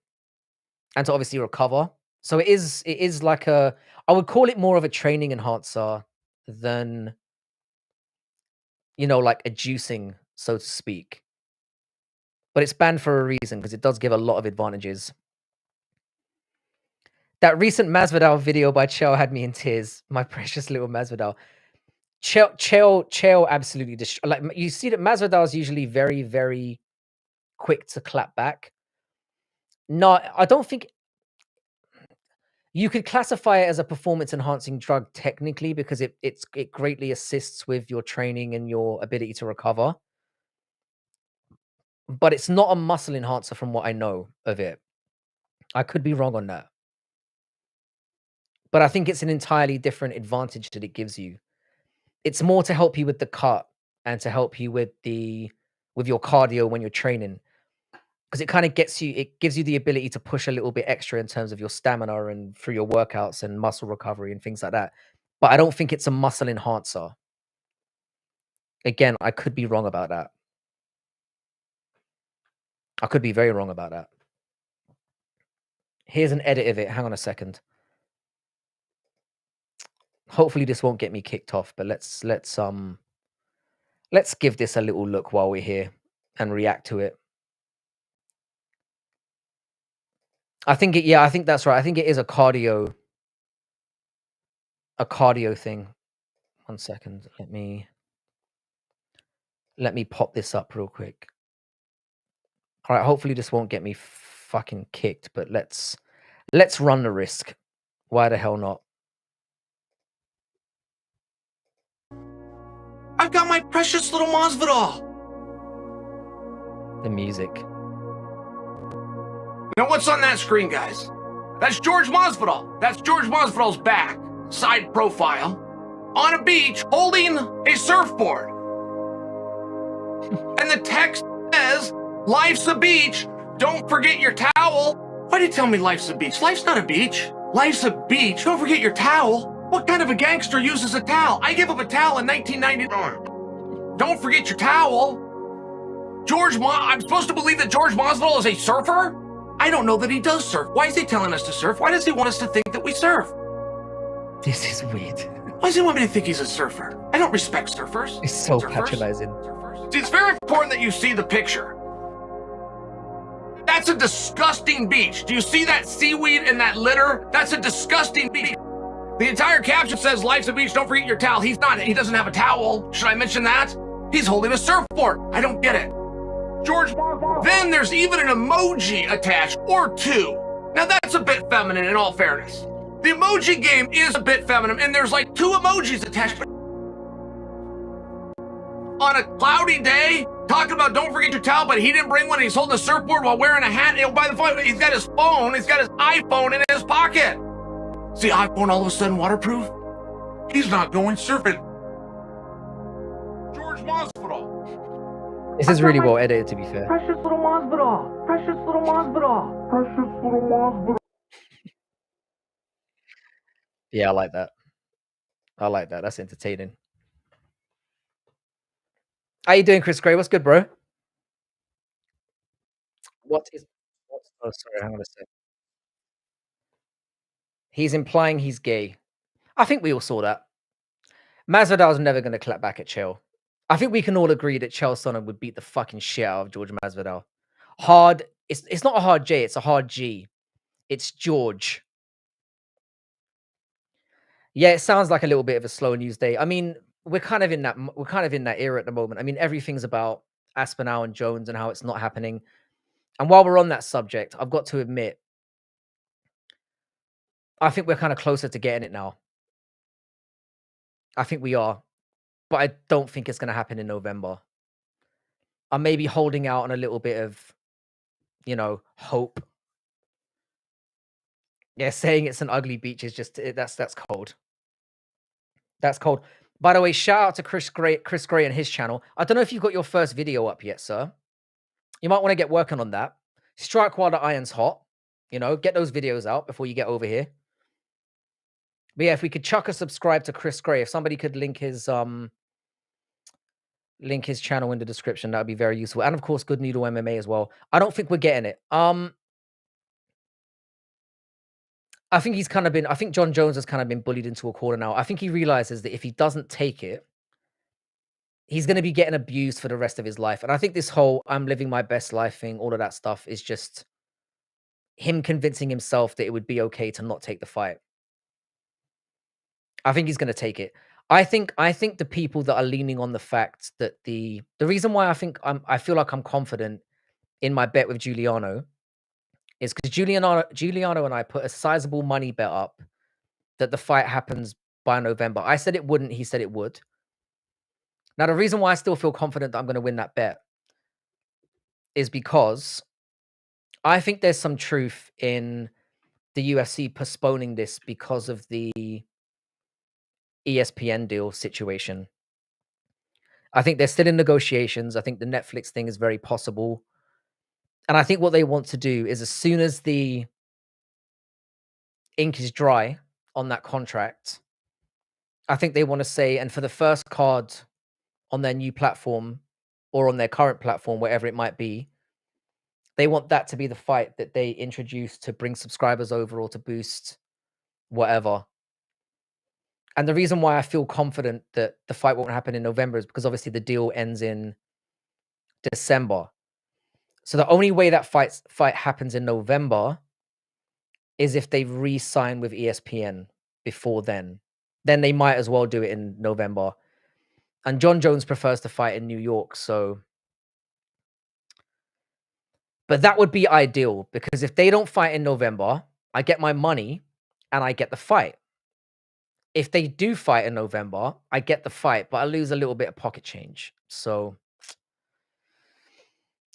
Speaker 1: and to obviously recover. So it is like I would call it more of a training enhancer than, you know, like a juicing, so to speak. But it's banned for a reason because it does give a lot of advantages. That recent Masvidal video by Chael had me in tears. My precious little Masvidal. Chael absolutely like, you see that Masvidal is usually very, very quick to clap back. No, I don't think you could classify it as a performance enhancing drug technically because it greatly assists with your training and your ability to recover. But it's not a muscle enhancer from what I know of it. I could be wrong on that. But I think it's an entirely different advantage that it gives you. It's more to help you with the cut and to help you with your cardio when you're training. Because it gives you the ability to push a little bit extra in terms of your stamina and through your workouts and muscle recovery and things like that. But I don't think it's a muscle enhancer. Again, I could be wrong about that. I could be very wrong about that. Here's an edit of it. Hang on a second. Hopefully this won't get me kicked off, but let's give this a little look while we're here and react to it. I think that's right. I think it is a cardio thing. One second. Let me pop this up real quick. All right, hopefully this won't get me fucking kicked, but let's run the risk. Why the hell not?
Speaker 2: I've got my precious little Masvidal.
Speaker 1: The music.
Speaker 2: Now what's on that screen, guys? That's George Masvidal. That's George Masvidal's back, side profile, on a beach holding a surfboard. And the text says, "Life's a beach. Don't forget your towel." Why do you tell me life's a beach? Life's not a beach. Life's a beach. Don't forget your towel. What kind of a gangster uses a towel? I gave up a towel in 1999. Don't forget your towel. I'm supposed to believe that George Masvidal is a surfer? I don't know that he does surf. Why is he telling us to surf? Why does he want us to think that we surf?
Speaker 1: This is weird.
Speaker 2: Why does he want me to think he's a surfer? I don't respect surfers.
Speaker 1: It's so patronizing.
Speaker 2: See, it's very important that you see the picture. That's a disgusting beach. Do you see that seaweed and that litter? That's a disgusting beach. The entire caption says, "Life's a beach, don't forget your towel." He doesn't have a towel. Should I mention that? He's holding a surfboard. I don't get it. Then there's even an emoji attached, or two. Now that's a bit feminine in all fairness. The emoji game is a bit feminine, and there's like two emojis attached. On a cloudy day, talking about don't forget your towel, but he didn't bring one. He's holding a surfboard while wearing a hat. Oh, by the way, he's got his iPhone in his pocket. See, iPhone all of a sudden waterproof? He's not going surfing. George Masvidal.
Speaker 1: This is really well edited, to be fair.
Speaker 2: Precious little Masvidal. Precious little Masvidal. Precious little Masvidal.
Speaker 1: Yeah, I like that. I like that. That's entertaining. How you doing, Chris Gray? What's good, bro? What is? What's, oh, sorry. Hang on a sec. He's implying he's gay. I think we all saw that. Masvidal's never going to clap back at Chael. I think we can all agree that Chael Sonnen would beat the fucking shit out of George Masvidal. Hard. It's not a hard J. It's a hard G. It's George. Yeah, it sounds like a little bit of a slow news day. I mean, we're kind of in that era at the moment. I mean, everything's about Aspinall and Jones and how it's not happening. And while we're on that subject, I've got to admit, I think we're kind of closer to getting it now. I think we are, but I don't think it's going to happen in November. I'm maybe holding out on a little bit of, hope. Yeah, saying it's an ugly beach is just that's cold. That's cold. By the way, shout out to Chris Gray and his channel. I don't know if you've got your first video up yet, sir. You might want to get working on that. Strike while the iron's hot. Get those videos out before you get over here. But yeah, if we could chuck a subscribe to Chris Gray, if somebody could link his channel in the description, that would be very useful. And of course, Good Needle MMA as well. I don't think we're getting it. I think I think John Jones has kind of been bullied into a corner now. I think he realizes that if he doesn't take it, he's going to be getting abused for the rest of his life. And I think this whole I'm living my best life thing, all of that stuff is just him convincing himself that it would be okay to not take the fight. I think he's going to take it. I think the people that are leaning on the fact that the reason why I feel like I'm confident in my bet with Giuliano is because Giuliano and I put a sizable money bet up that the fight happens by November. I said it wouldn't. He said it would. Now, the reason why I still feel confident that I'm going to win that bet is because I think there's some truth in the UFC postponing this because of the ESPN deal situation. I think they're still in negotiations. I think the Netflix thing is very possible. And I think what they want to do is as soon as the ink is dry on that contract, I think they want to say, and for the first card on their new platform or on their current platform, wherever it might be, they want that to be the fight that they introduce to bring subscribers over or to boost whatever. And the reason why I feel confident that the fight won't happen in November is because obviously the deal ends in December. So the only way that fight happens in November is if they re-sign with ESPN before then. Then they might as well do it in November. And John Jones prefers to fight in New York, so but that would be ideal because if they don't fight in November, I get my money and I get the fight. If they do fight in November, I get the fight, but I lose a little bit of pocket change. So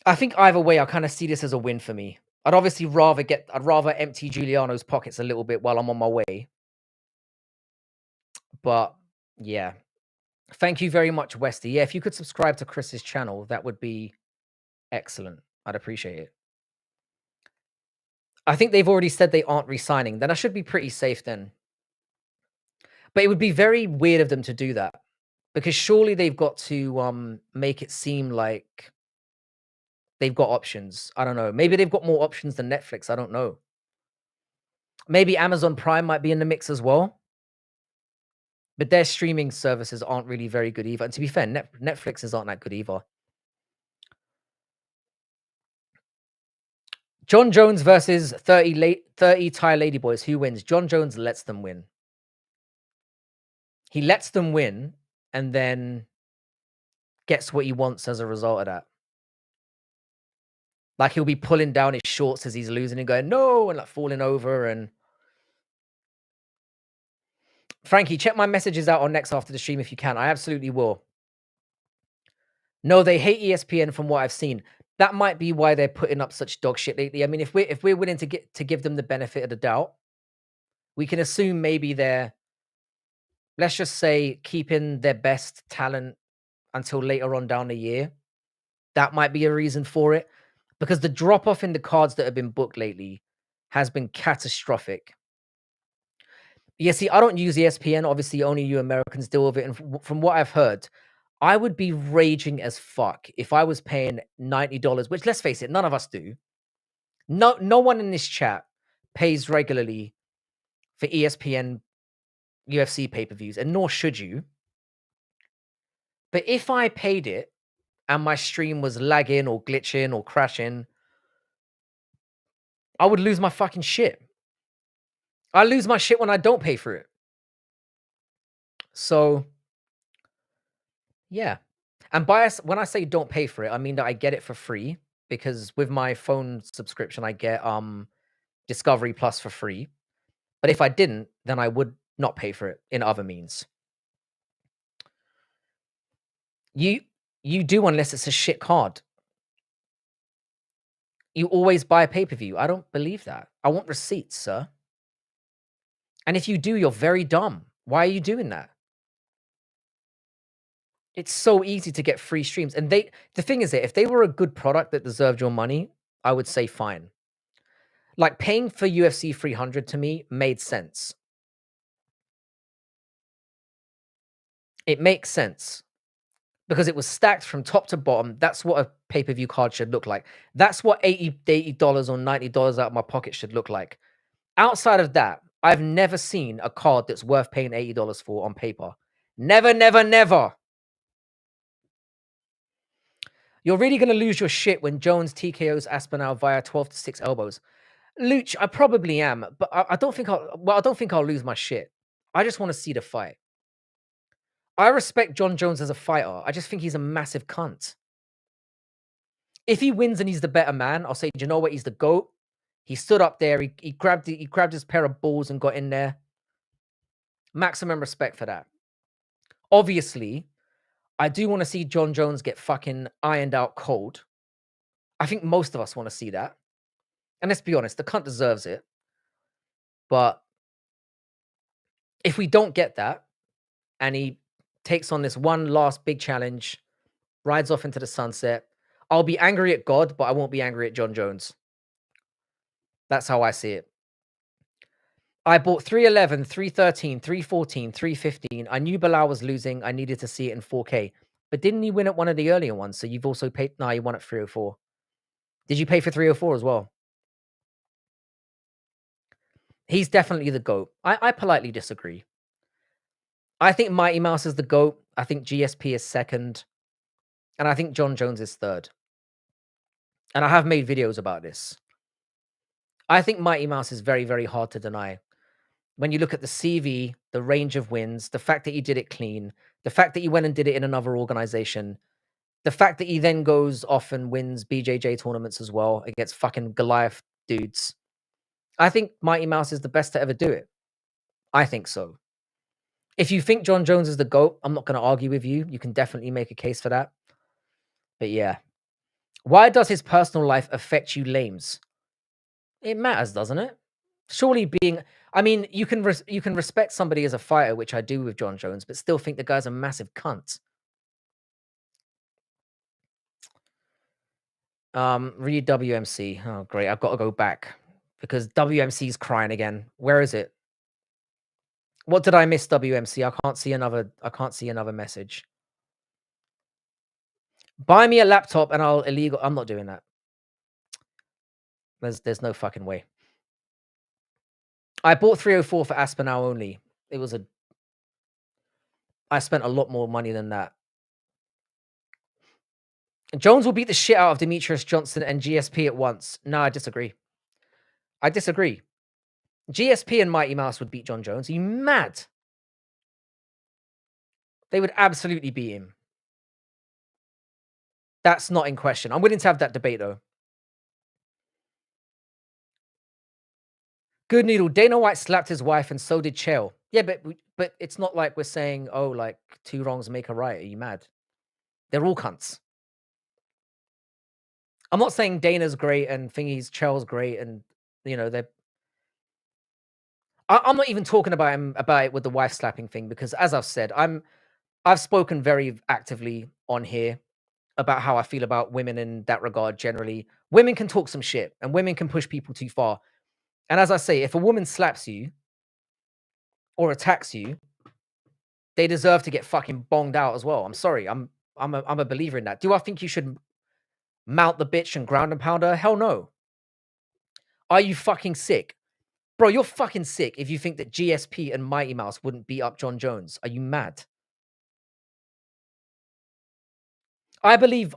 Speaker 1: I think either way, I kind of see this as a win for me. I'd rather empty Giuliano's pockets a little bit while I'm on my way. But yeah. Thank you very much, Westy. Yeah, if you could subscribe to Chris's channel, that would be excellent. I'd appreciate it. I think they've already said they aren't re-signing. Then I should be pretty safe then. But it would be very weird of them to do that because surely they've got to make it seem like they've got options. I don't know. Maybe they've got more options than Netflix. I don't know. Maybe Amazon Prime might be in the mix as well. But their streaming services aren't really very good either. And to be fair, Netflix's aren't that good either. John Jones versus 30 Thai Ladyboys. Who wins? John Jones lets them win. He lets them win and then gets what he wants as a result of that. Like he'll be pulling down his shorts as he's losing and going, no, and like falling over. And Frankie, check my messages out on Next after the stream if you can. I absolutely will. No, they hate ESPN from what I've seen. That might be why they're putting up such dog shit lately. I mean, if we're willing to give them the benefit of the doubt, we can assume maybe they're, let's just say, keeping their best talent until later on down the year. That might be a reason for it, because the drop off in the cards that have been booked lately has been catastrophic. Yeah, see, I don't use ESPN. Obviously, only you Americans deal with it. And from what I've heard, I would be raging as fuck if I was paying $90, which, let's face it, none of us do. No one in this chat pays regularly for ESPN UFC pay-per-views, and nor should you. But if I paid it and my stream was lagging or glitching or crashing, I would lose my fucking shit. I lose my shit when I don't pay for it. So, yeah. And when I say don't pay for it, I mean that I get it for free, because with my phone subscription, I get Discovery Plus for free. But if I didn't, then I would not pay for it in other means. You do, unless it's a shit card. You always buy a pay-per-view. I don't believe that. I want receipts, sir. And if you do, you're very dumb. Why are you doing that? It's so easy to get free streams. And the thing is that if they were a good product that deserved your money, I would say fine. Like paying for UFC 300 to me made sense. It makes sense because it was stacked from top to bottom. That's what a pay-per-view card should look like. That's what $80 or $90 out of my pocket should look like. Outside of that, I've never seen a card that's worth paying $80 for on paper. Never, never, never. You're really going to lose your shit when Jones TKOs Aspinall via 12 to 6 elbows. Luch, I probably am, but I don't think I'll lose my shit. I just want to see the fight. I respect John Jones as a fighter. I just think he's a massive cunt. If he wins and he's the better man, I'll say, do you know what? He's the GOAT. He stood up there. He grabbed his pair of balls and got in there. Maximum respect for that. Obviously, I do want to see John Jones get fucking ironed out cold. I think most of us want to see that. And let's be honest, the cunt deserves it. But if we don't get that, and he takes on this one last big challenge, rides off into the sunset, I'll be angry at God, but I won't be angry at John Jones. That's how I see it. I bought 311, 313, 314, 315. I knew Bilal was losing. I needed to see it in 4K. But didn't he win at one of the earlier ones? So you've also paid... No, you won at 304. Did you pay for 304 as well? He's definitely the GOAT. I politely disagree. I think Mighty Mouse is the GOAT. I think GSP is second. And I think John Jones is third. And I have made videos about this. I think Mighty Mouse is very, very hard to deny. When you look at the CV, the range of wins, the fact that he did it clean, the fact that he went and did it in another organization, the fact that he then goes off and wins BJJ tournaments as well against fucking Goliath dudes. I think Mighty Mouse is the best to ever do it. I think so. If you think John Jones is the GOAT, I'm not going to argue with you. You can definitely make a case for that. But yeah. Why does his personal life affect you lames? It matters, doesn't it? Surely being... I mean, you can respect somebody as a fighter, which I do with John Jones, but still think the guy's a massive cunt. Read WMC. Oh, great. I've got to go back because WMC's crying again. Where is it? What did I miss, WMC? I can't see another message. Buy me a laptop and I'll illegal. I'm not doing that. There's no fucking way. I bought 304 for Aspinall only. I spent a lot more money than that. Jones will beat the shit out of Demetrius Johnson and GSP at once. No, I disagree. GSP and Mighty Mouse would beat John Jones. Are you mad? They would absolutely beat him. That's not in question. I'm willing to have that debate, though. Good Needle. Dana White slapped his wife and so did Chael. Yeah, but it's not like we're saying, oh, like, two wrongs make a right. Are you mad? They're all cunts. I'm not saying Dana's great and Thingy's Chael's great and, you know, they're... I'm not even talking about it with the wife slapping thing because, as I've said, I've spoken very actively on here about how I feel about women in that regard generally. Women can talk some shit and women can push people too far. And as I say, if a woman slaps you or attacks you, they deserve to get fucking bonged out as well. I'm sorry. I'm a believer in that. Do I think you should mount the bitch and ground and pound her? Hell no. Are you fucking sick? Bro, you're fucking sick if you think that GSP and Mighty Mouse wouldn't beat up John Jones. Are you mad? I believe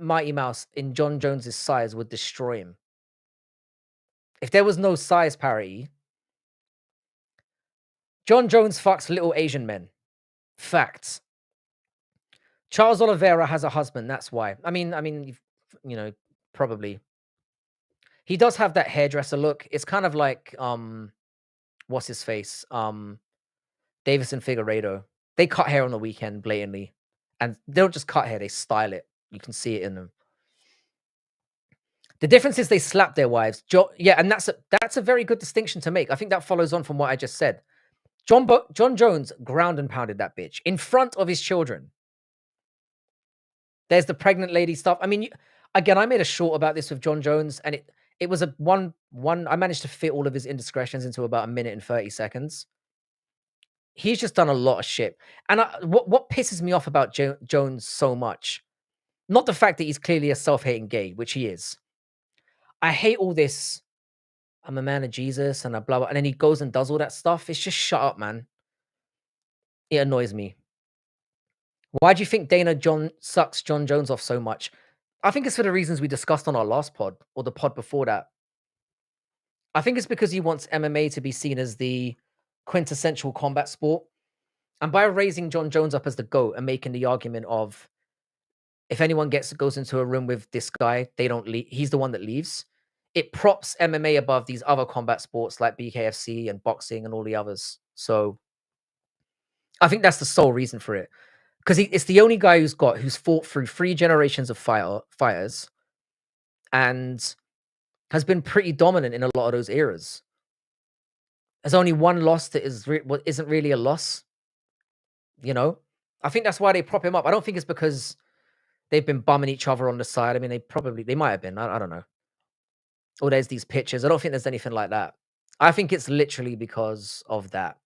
Speaker 1: Mighty Mouse in John Jones's size would destroy him. If there was no size parity, John Jones fucks little Asian men. Facts. Charles Oliveira has a husband. That's why. I mean, you know, probably. He does have that hairdresser look. It's kind of like what's his face? Davison Figueiredo. They cut hair on the weekend blatantly, and they don't just cut hair; they style it. You can see it in them. The difference is they slap their wives. Yeah, and that's a very good distinction to make. I think that follows on from what I just said. John Jones ground and pounded that bitch in front of his children. There's the pregnant lady stuff. I mean, again, I made a short about this with John Jones, and it was a one. I managed to fit all of his indiscretions into about 1 minute and 30 seconds. He's just done a lot of shit. And what pisses me off about Jones so much, not the fact that he's clearly a self-hating gay, which he is. I hate all this. I'm a man of Jesus and a blah blah, and then he goes and does all that stuff. It's just shut up, man. It annoys me. Why do you think Dana John sucks John Jones off so much? I think it's for the reasons we discussed on our last pod or the pod before that. I think it's because he wants MMA to be seen as the quintessential combat sport. And by raising John Jones up as the GOAT and making the argument of if anyone goes into a room with this guy, they don't leave. He's the one that leaves. It props MMA above these other combat sports like BKFC and boxing and all the others. So I think that's the sole reason for it. Because it's the only guy who's fought through 3 generations of fighters and has been pretty dominant in a lot of those eras. There's only one loss that isn't really a loss. You know, I think that's why they prop him up. I don't think it's because they've been bumming each other on the side. I mean, they might have been. I don't know. Or there's these pictures. I don't think there's anything like that. I think it's literally because of that.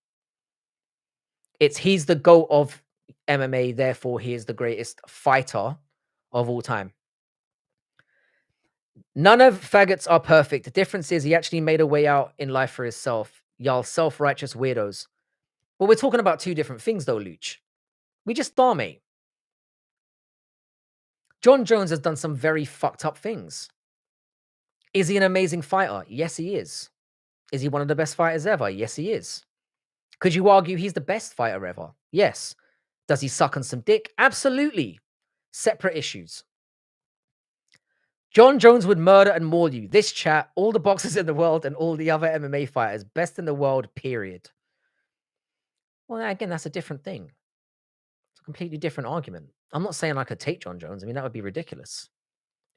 Speaker 1: He's the GOAT of MMA, therefore he is the greatest fighter of all time. None of faggots are perfect. The difference is he actually made a way out in life for himself. Y'all self-righteous weirdos. But we're talking about 2 different things though, Luch. We just are, mate. John Jones has done some very fucked up things. Is he an amazing fighter? Yes, he is. Is he one of the best fighters ever? Yes, he is. Could you argue he's the best fighter ever? Yes. Does he suck on some dick? Absolutely. Separate issues. John Jones would murder and maul you. This chat, all the boxers in the world and all the other MMA fighters, best in the world, period. Well, again, that's a different thing. It's a completely different argument. I'm not saying I could take John Jones. I mean, that would be ridiculous.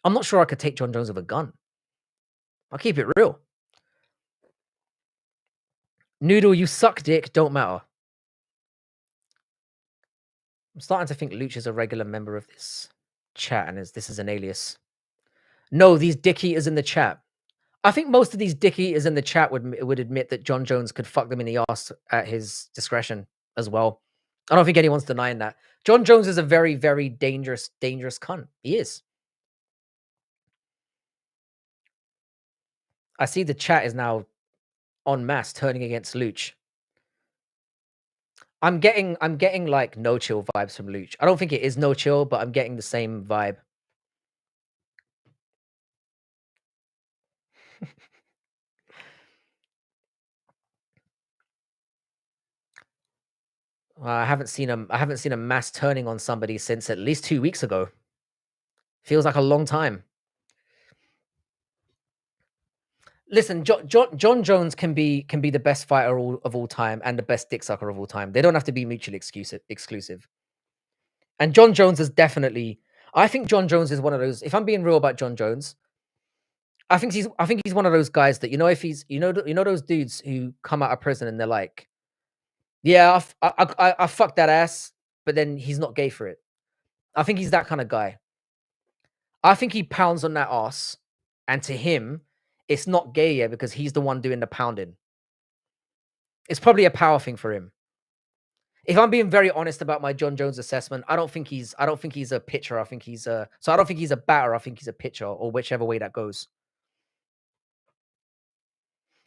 Speaker 1: I'm not sure I could take John Jones with a gun. I'll keep it real. Noodle, you suck dick, don't matter. I'm starting to think Luch is a regular member of this chat and this is an alias. No, these dick eaters in the chat. I think most of these dick eaters in the chat would admit that John Jones could fuck them in the ass at his discretion as well. I don't think anyone's denying that. John Jones is a very, very dangerous cunt. He is. I see the chat is now en masse turning against Luch. I'm getting like no chill vibes from Luch. I don't think it is no chill, but I'm getting the same vibe. I haven't seen a mass turning on somebody since at least 2 weeks ago. Feels like a long time. Listen, John Jones can be the best fighter of all time and the best dick sucker of all time. They don't have to be mutually exclusive. And John Jones is definitely. I think John Jones is one of those. If I'm being real about John Jones, I think he's one of those guys that if he's those dudes who come out of prison and they're like, yeah, I fucked that ass, but then he's not gay for it. I think he's that kind of guy. I think he pounds on that ass, and to him, it's not gay yet because he's the one doing the pounding. It's probably a power thing for him. If I'm being very honest about my John Jones assessment, I don't think he's a pitcher. I think he's a so I don't think he's a batter. I think he's a pitcher, or whichever way that goes.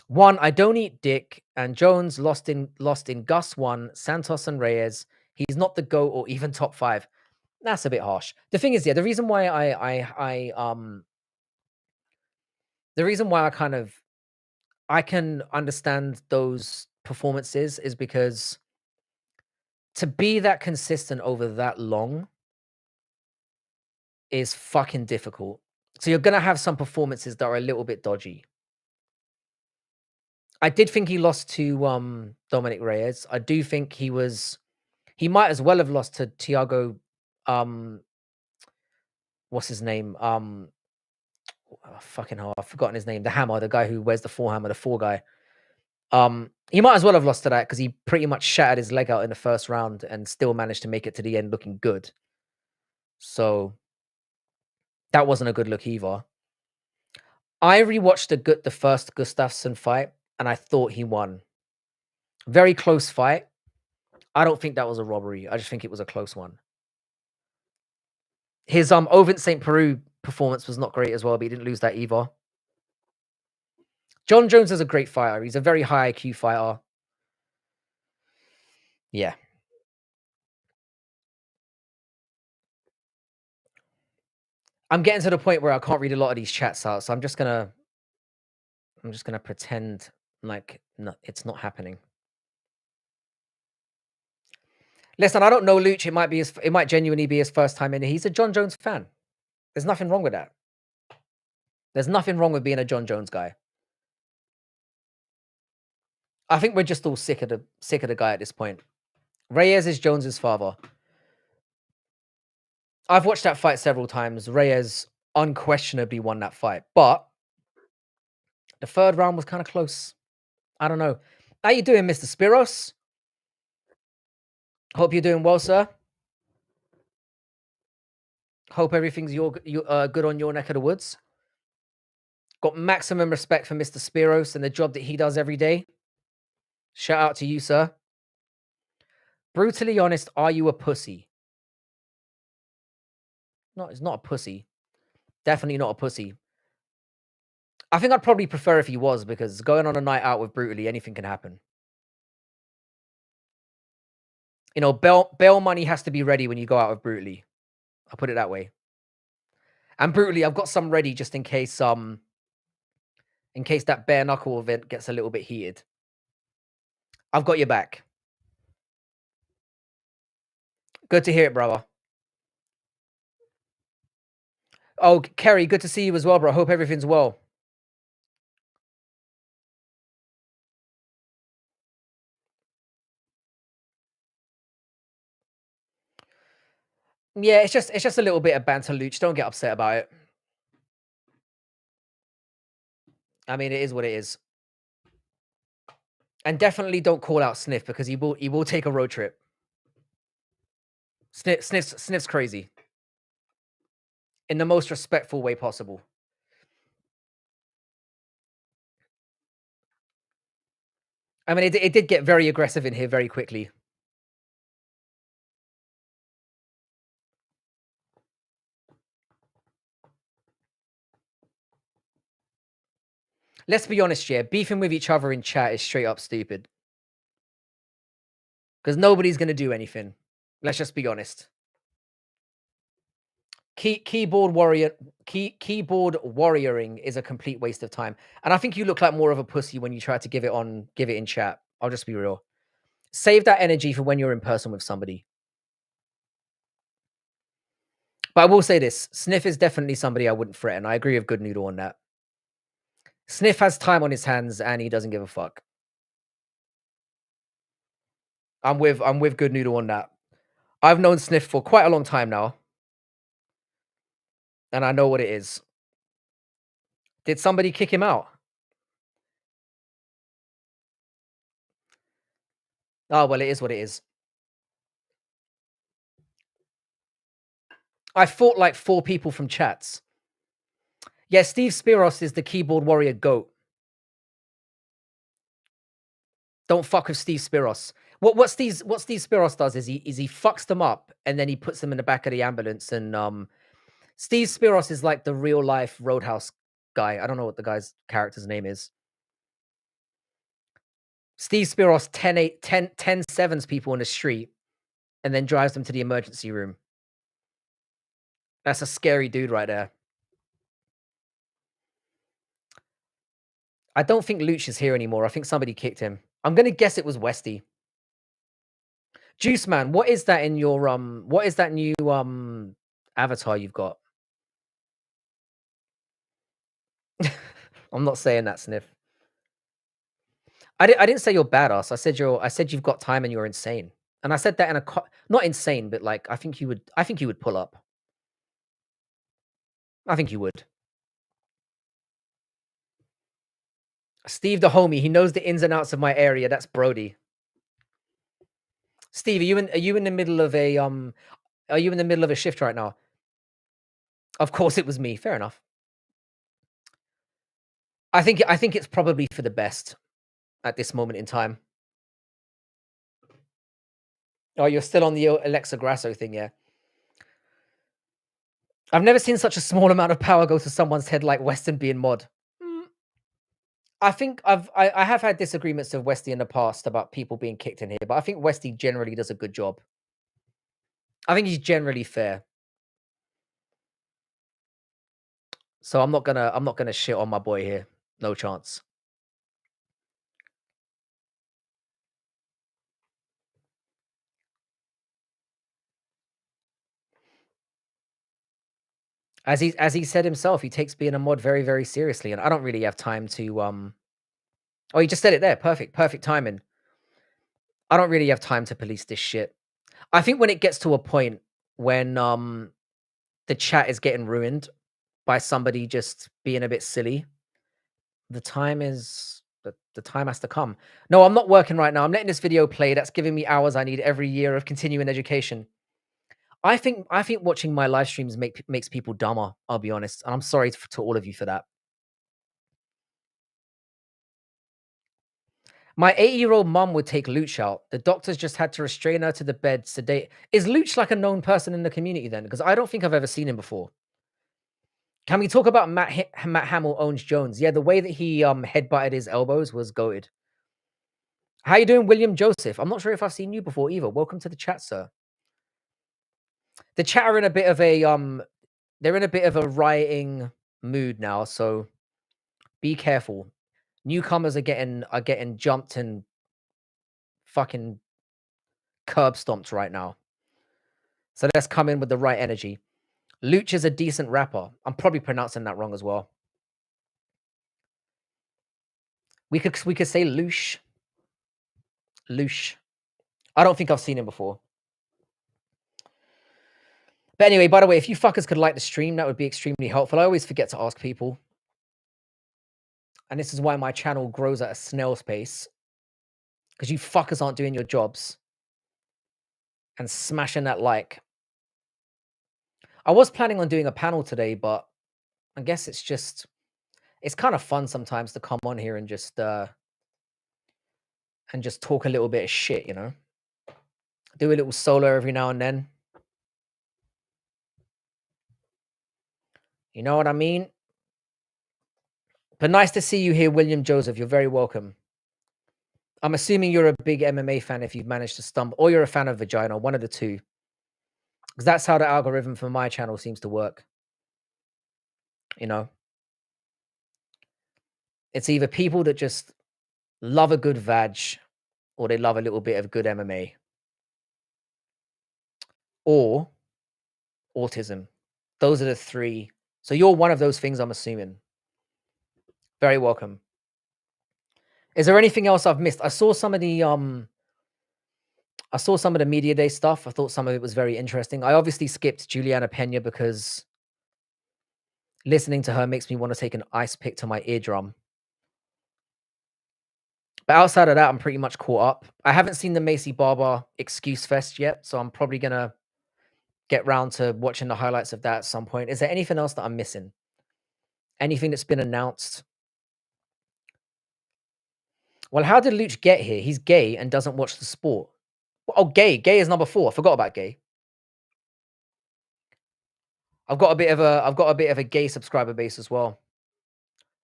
Speaker 1: One, I don't eat dick, and Jones lost in Gus one, Santos and Reyes. He's not the GOAT or even top five. That's a bit harsh. The thing is, yeah, the reason why I can understand those performances is because to be that consistent over that long is fucking difficult. So you're gonna have some performances that are a little bit dodgy. I did think he lost to Dominic Reyes. I do think he might as well have lost to Thiago um what's his name? Fucking hell, I've forgotten his name. The hammer, the guy who wears the forehammer, the four guy. He might as well have lost to that because he pretty much shattered his leg out in the first round and still managed to make it to the end looking good. So that wasn't a good look either. I rewatched the first Gustafsson fight and I thought he won. Very close fight. I don't think that was a robbery. I just think it was a close one. His Ovin St. Peru performance was not great as well, but he didn't lose that either. John Jones is a great fighter. He's a very high IQ fighter. Yeah. I'm getting to the point where I can't read a lot of these chats out, so I'm just gonna pretend like no, it's not happening. Listen, I don't know Luch. It might genuinely be his first time in. He's a John Jones fan. There's nothing wrong with that. There's nothing wrong with being a John Jones guy. I think we're just all sick of the guy at this point. Reyes is Jones's father. I've watched that fight several times. Reyes unquestionably won that fight, but the third round was kind of close. I don't know. How you doing, Mr. Spiros? Hope you're doing well, sir. Hope everything's good on your neck of the woods. Got maximum respect for Mr. Spiros and the job that he does every day. Shout out to you, sir. Brutally honest, are you a pussy? No, it's not a pussy. Definitely not a pussy. I think I'd probably prefer if he was, because going on a night out with Brutally, anything can happen. You know, bail money has to be ready when you go out with Brutally. I'll put it that way. And Brutally, I've got some ready just in case that bare knuckle event gets a little bit heated. I've got your back. Good to hear it, brother. Oh, Kerry, good to see you as well, bro. Hope everything's well. Yeah, it's just a little bit of banter, Luch. Don't get upset about it. I mean, it is what it is. And definitely don't call out Sniff, because he will take a road trip. Sniff's crazy. In the most respectful way possible. I mean, it did get very aggressive in here very quickly. Let's be honest, yeah. Beefing with each other in chat is straight up stupid. Because nobody's going to do anything. Let's just be honest. Keyboard warrioring is a complete waste of time. And I think you look like more of a pussy when you try to give it in chat. I'll just be real. Save that energy for when you're in person with somebody. But I will say this. Sniff is definitely somebody I wouldn't threaten. I agree with Good Noodle on that. Sniff has time on his hands and he doesn't give a fuck. I'm with Good Noodle on that. I've known Sniff for quite a long time now. And I know what it is. Did somebody kick him out? Oh, well, it is what it is. I fought like 4 people from chats. Yeah, Steve Spiros is the keyboard warrior GOAT. Don't fuck with Steve Spiros. What Steve Spiros does is he fucks them up and then he puts them in the back of the ambulance and Steve Spiros is like the real life Roadhouse guy. I don't know what the guy's character's name is. Steve Spiros 10 sevens people in the street and then drives them to the emergency room. That's a scary dude right there. I don't think Luch is here anymore. I think somebody kicked him. I'm gonna guess it was Westy. Juice Man, what is that in your what is that new avatar you've got? I'm not saying that, Sniff. I didn't say you're badass. I said you've got time and you're insane. And I said that in a not insane, but like I think you would pull up. I think you would. Steve the homie, he knows the ins and outs of my area. That's Brody. Steve, are you in the middle of a are you in the middle of a shift right now? Of course it was me. Fair enough. I think it's probably for the best at this moment in time. Oh, you're still on the Alexa Grasso thing, yeah. I've never seen such a small amount of power go to someone's head like Weston being mod. Mm, I think I have had disagreements with Westy in the past about people being kicked in here, but I think Westy generally does a good job. I think he's generally fair. So I'm not gonna shit on my boy here. No chance. As he said himself, he takes being a mod very, very seriously, and I don't really have time to oh, he just said it there. Perfect. Perfect timing. I don't really have time to police this shit. I think when it gets to a point when the chat is getting ruined by somebody just being a bit silly, the time has to come. No, I'm not working right now. I'm letting this video play. That's giving me hours I need every year of continuing education. I think watching my live streams makes people dumber, I'll be honest. And I'm sorry to all of you for that. My 80-year-old mum would take Luch out. The doctors just had to restrain her to the bed, sedate. Is Luch like a known person in the community then? Because I don't think I've ever seen him before. Can we talk about Matt Hamill owns Jones? Yeah, the way that he headbutted his elbows was goated. How you doing, William Joseph? I'm not sure if I've seen you before either. Welcome to the chat, sir. The chat are in a bit of a they're in a bit of a rioting mood now, so be careful. Newcomers are getting jumped and fucking curb stomped right now. So let's come in with the right energy. Luch is a decent rapper. I'm probably pronouncing that wrong as well. We could say Luch. Luch. I don't think I've seen him before. But anyway, by the way, if you fuckers could like the stream, that would be extremely helpful. I always forget to ask people. And this is why my channel grows at a snail's pace. Because you fuckers aren't doing your jobs. And smashing that like. I was planning on doing a panel today, but I guess it's kind of fun sometimes to come on here and just talk a little bit of shit, you know? Do a little solo every now and then. You know what I mean? But nice to see you here, William Joseph. You're very welcome. I'm assuming you're a big MMA fan if you've managed to stumble, or you're a fan of Vagina, one of the two. Because that's how the algorithm for my channel seems to work. You know? It's either people that just love a good vag, or they love a little bit of good MMA. Or autism. Those are the three. So you're one of those things, I'm assuming. Very welcome. Is there anything else I've missed? I saw some of the media day stuff. I thought some of it was very interesting. I obviously skipped Juliana Pena because listening to her makes me want to take an ice pick to my eardrum. But outside of that, I'm pretty much caught up. I haven't seen the Macy Barber excuse fest yet, so I'm probably gonna get round to watching the highlights of that at some point. Is there anything else that I'm missing? Anything that's been announced? Well, how did Luch get here? He's gay and doesn't watch the sport. Oh, gay. Gay is number 4. I forgot about gay. I've got a bit of a gay subscriber base as well.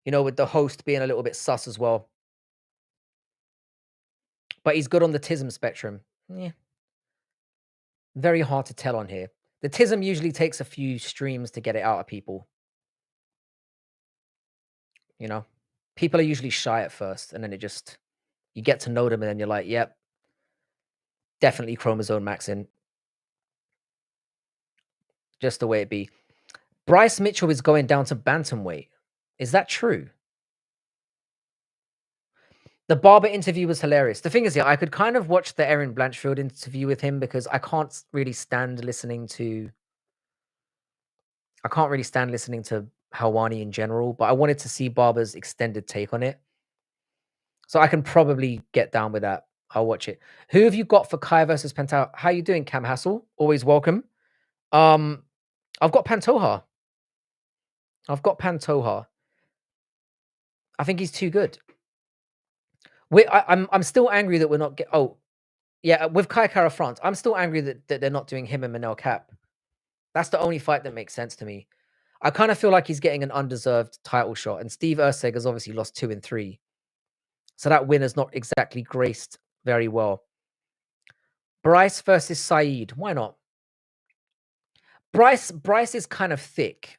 Speaker 1: You know, with the host being a little bit sus as well. But he's good on the tism spectrum. Yeah. Very hard to tell on here. The tism usually takes a few streams to get it out of people. You know? People are usually shy at first, and then you get to know them, and then you're like, yep, definitely chromosome maxing. Just the way it be. Bryce Mitchell is going down to bantamweight. Is that true? The Barber interview was hilarious. The thing is, yeah, I could kind of watch the Erin Blanchfield interview with him because I can't really stand listening to Helwani in general, but I wanted to see Barber's extended take on it. So I can probably get down with that. I'll watch it. Who have you got for Kai versus Pantoja? How you doing, Cam Hassel? Always welcome. I've got Pantoja. I think he's too good. I'm still angry that we're not with Kai Kara France. I'm still angry that they're not doing him and Manel Cap. That's the only fight that makes sense to me. I kind of feel like he's getting an undeserved title shot, and Steve Erceg has obviously lost 2 and 3. So that win has not exactly graced very well. Bryce versus Saeed. Why not? Bryce is kind of thick.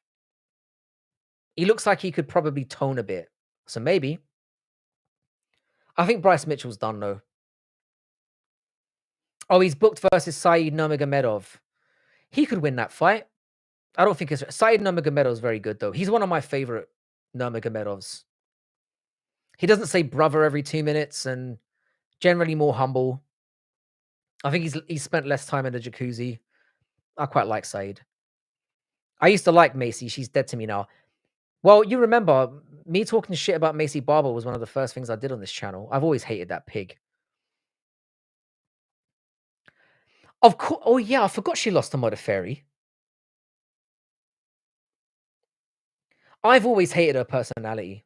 Speaker 1: He looks like he could probably tone a bit. So maybe. I think Bryce Mitchell's done though. Oh, he's booked versus Saeed Nurmagomedov. He could win that fight. I don't think it's Saeed Nurmagomedov is very good though. He's one of my favorite Nurmagomedovs. He doesn't say brother every 2 minutes and generally more humble. I think he's spent less time in the jacuzzi. I quite like Saeed. I used to like Macy. She's dead to me now. Well, you remember me talking shit about Macy Barber was one of the first things I did on this channel. I've always hated that pig. Of course. Oh yeah, I forgot she lost to Modafferi. I've always hated her personality.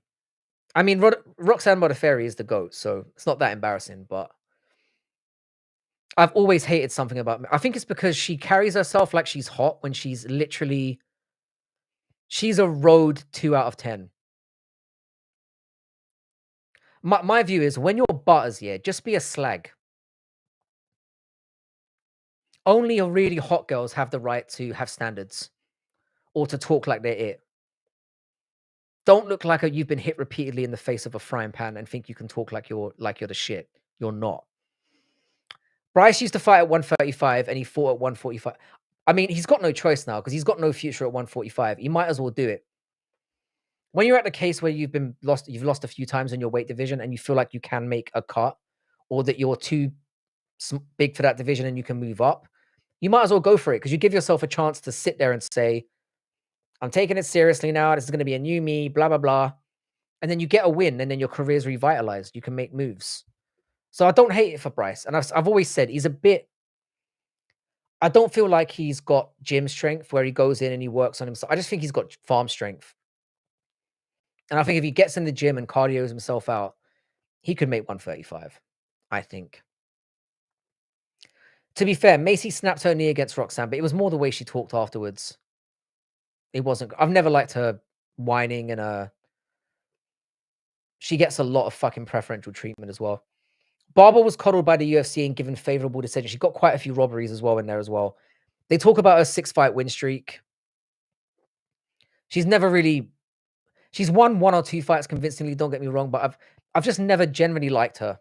Speaker 1: I mean, Roxanne Modafferi is the GOAT, so it's not that embarrassing, but I've always hated something about I think it's because she carries herself like she's hot when she's a road 2 out of 10. My view is when you're butters, yeah, just be a slag. Only a really hot girls have the right to have standards or to talk like they're it. Don't look like you've been hit repeatedly in the face of a frying pan and think you can talk like you're the shit. You're not. Bryce used to fight at 135 and he fought at 145. I mean, he's got no choice now because he's got no future at 145. He might as well do it. When you're at the case where you've lost a few times in your weight division and you feel like you can make a cut or that you're too big for that division and you can move up, you might as well go for it because you give yourself a chance to sit there and say, I'm taking it seriously now. This is going to be a new me, blah, blah, blah. And then you get a win and then your career's revitalized. You can make moves. So I don't hate it for Bryce. And I've always said I don't feel like he's got gym strength where he goes in and he works on himself. I just think he's got farm strength. And I think if he gets in the gym and cardios himself out, he could make 135, I think. To be fair, Macy snapped her knee against Roxanne, but it was more the way she talked afterwards. It wasn't. I've never liked her whining and she gets a lot of fucking preferential treatment as well. Barber was coddled by the UFC and given favorable decisions. She got quite a few robberies as well in there as well. They talk about her 6-fight win streak. She's won 1 or 2 fights convincingly, don't get me wrong, but I've just never generally liked her.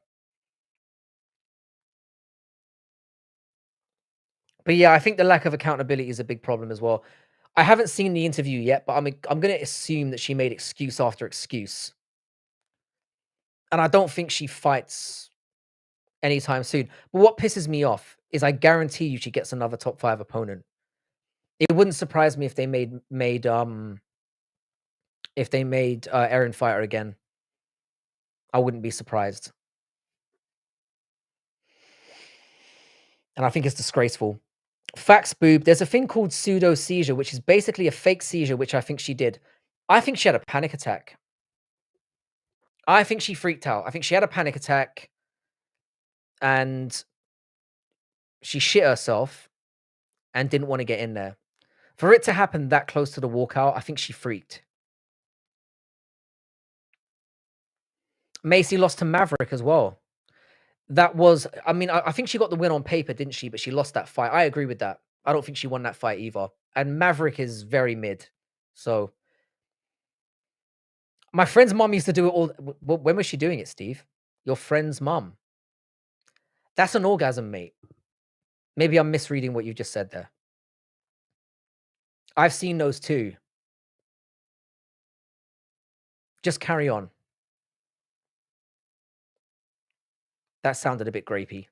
Speaker 1: But yeah, I think the lack of accountability is a big problem as well. I haven't seen the interview yet, but I'm going to assume that she made excuse after excuse. And I don't think she fights anytime soon. But what pisses me off is I guarantee you she gets another top 5 opponent. It wouldn't surprise me if they made Erin fight her again. I wouldn't be surprised. And I think it's disgraceful. Facts, boob. There's a thing called pseudo seizure, which is basically a fake seizure, which I think she did. I think she had a panic attack. I think she freaked out. I think she had a panic attack and she shit herself and didn't want to get in there. For it to happen that close to the walkout, I think she freaked. Macy lost to Maverick as well. That was, I mean, I think she got the win on paper, didn't she? But she lost that fight. I agree with that. I don't think she won that fight either. And Maverick is very mid. So my friend's mom used to do it all. When was she doing it, Steve? Your friend's mom. That's an orgasm, mate. Maybe I'm misreading what you just said there. I've seen those too. Just carry on. That sounded a bit grapey.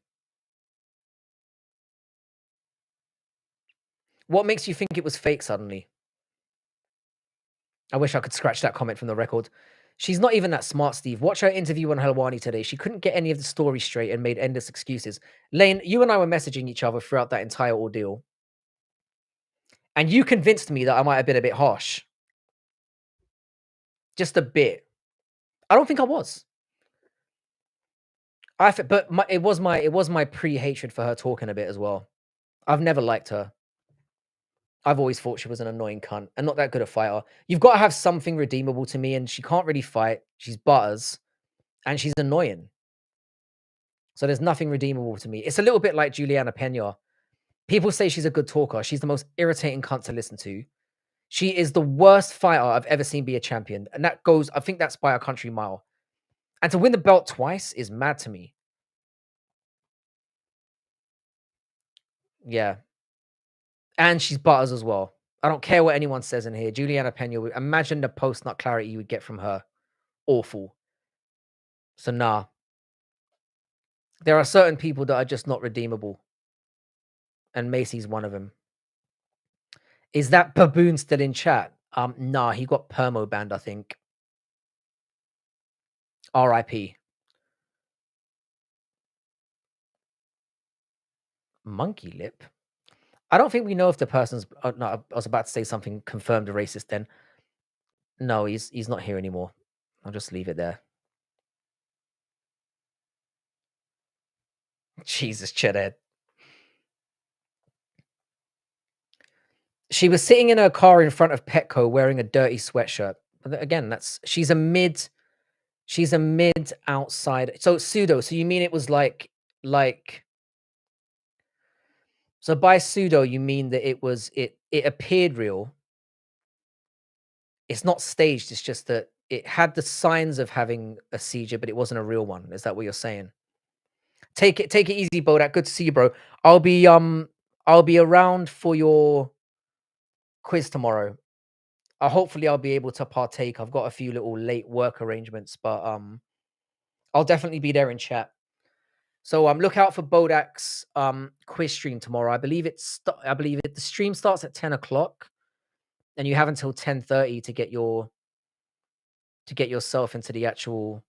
Speaker 1: What makes you think it was fake suddenly? I wish I could scratch that comment from the record. She's not even that smart, Steve. Watch her interview on Helwani today. She couldn't get any of the story straight and made endless excuses. Lane, you and I were messaging each other throughout that entire ordeal. And you convinced me that I might have been a bit harsh. Just a bit. I don't think I was. But it was my pre-hatred for her talking a bit as well. I've never liked her. I've always thought she was an annoying cunt and not that good a fighter. You've got to have something redeemable to me, and she can't really fight. She's butters, and she's annoying. So there's nothing redeemable to me. It's a little bit like Juliana Pena. People say she's a good talker. She's the most irritating cunt to listen to. She is the worst fighter I've ever seen be a champion. And that goes, I think that's by a country mile. And to win the belt twice is mad to me. Yeah. And she's butters as well. I don't care what anyone says in here. Juliana Pena, imagine the post-nut clarity you would get from her. Awful. So nah. There are certain people that are just not redeemable. And Macy's one of them. Is that baboon still in chat? Nah, he got permo banned, I think. RIP. Monkey lip? I don't think we know if the person's. No, I was about to say something confirmed racist then. No, he's not here anymore. I'll just leave it there. Jesus, Cheddar. She was sitting in her car in front of Petco wearing a dirty sweatshirt. Again, she's a mid outside. So pseudo. So you mean it was like so by pseudo you mean that it appeared real. It's not staged. It's just that it had the signs of having a seizure, but it wasn't a real one. Is that what you're saying? Take it easy, Bodak. Good to see you, bro. I'll be around for your quiz tomorrow. Hopefully I'll be able to partake. I've got a few little late work arrangements, but I'll definitely be there in chat. So look out for Bodak's quiz stream tomorrow. I believe the stream starts at 10 o'clock, and you have until 10:30 to get yourself into the actual,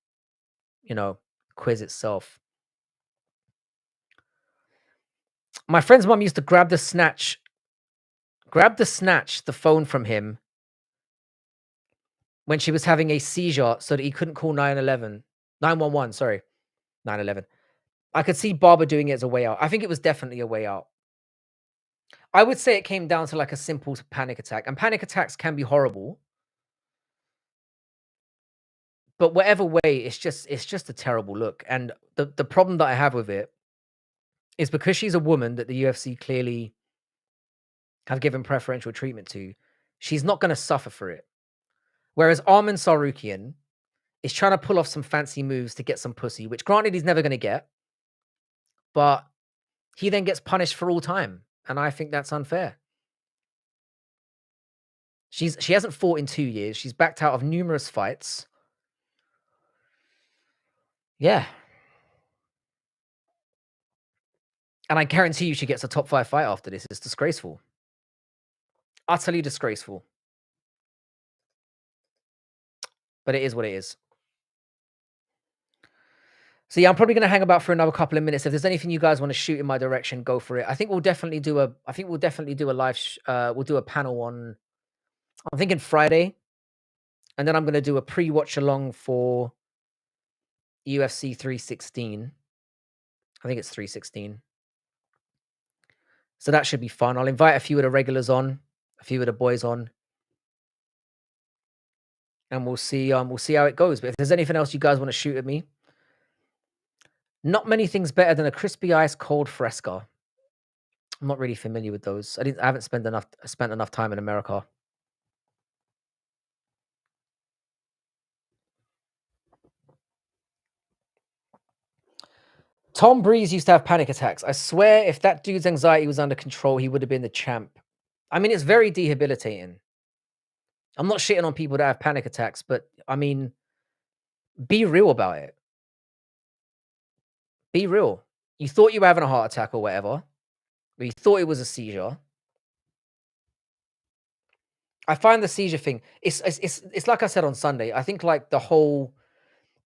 Speaker 1: quiz itself. My friend's mom used to grab the phone from him when she was having a seizure so that he couldn't call 911, sorry, 911. I could see Barbara doing it as a way out. I think it was definitely a way out. I would say it came down to like a simple panic attack, and panic attacks can be horrible. But whatever way, it's just a terrible look. And the problem that I have with it is because she's a woman that the UFC clearly have given preferential treatment to, she's not going to suffer for it. Whereas Arman Sarukian is trying to pull off some fancy moves to get some pussy, which granted he's never going to get, but he then gets punished for all time. And I think that's unfair. She hasn't fought in 2 years. She's backed out of numerous fights. Yeah. And I guarantee you she gets a top 5 fight after this. It's disgraceful. Utterly disgraceful. But it is what it is. So yeah, I'm probably gonna hang about for another couple of minutes. If there's anything you guys want to shoot in my direction, go for it. I think we'll definitely do a we'll do a panel on, I'm thinking Friday, and then I'm gonna do a pre-watch along for UFC 316. I think it's 316. So that should be fun. I'll invite a few of the regulars on, a few of the boys on, and we'll see how it goes. But if there's anything else you guys want to shoot at me, not many things better than a crispy ice cold fresca. I'm not really familiar with those. I haven't spent enough time in America. Tom Breeze used to have panic attacks. I swear, if that dude's anxiety was under control, he would have been the champ. I mean, it's very debilitating. I'm not shitting on people that have panic attacks, but I mean, be real about it. Be real. You thought you were having a heart attack or whatever, but you thought it was a seizure. I find the seizure thing. It's like I said on Sunday. I think like the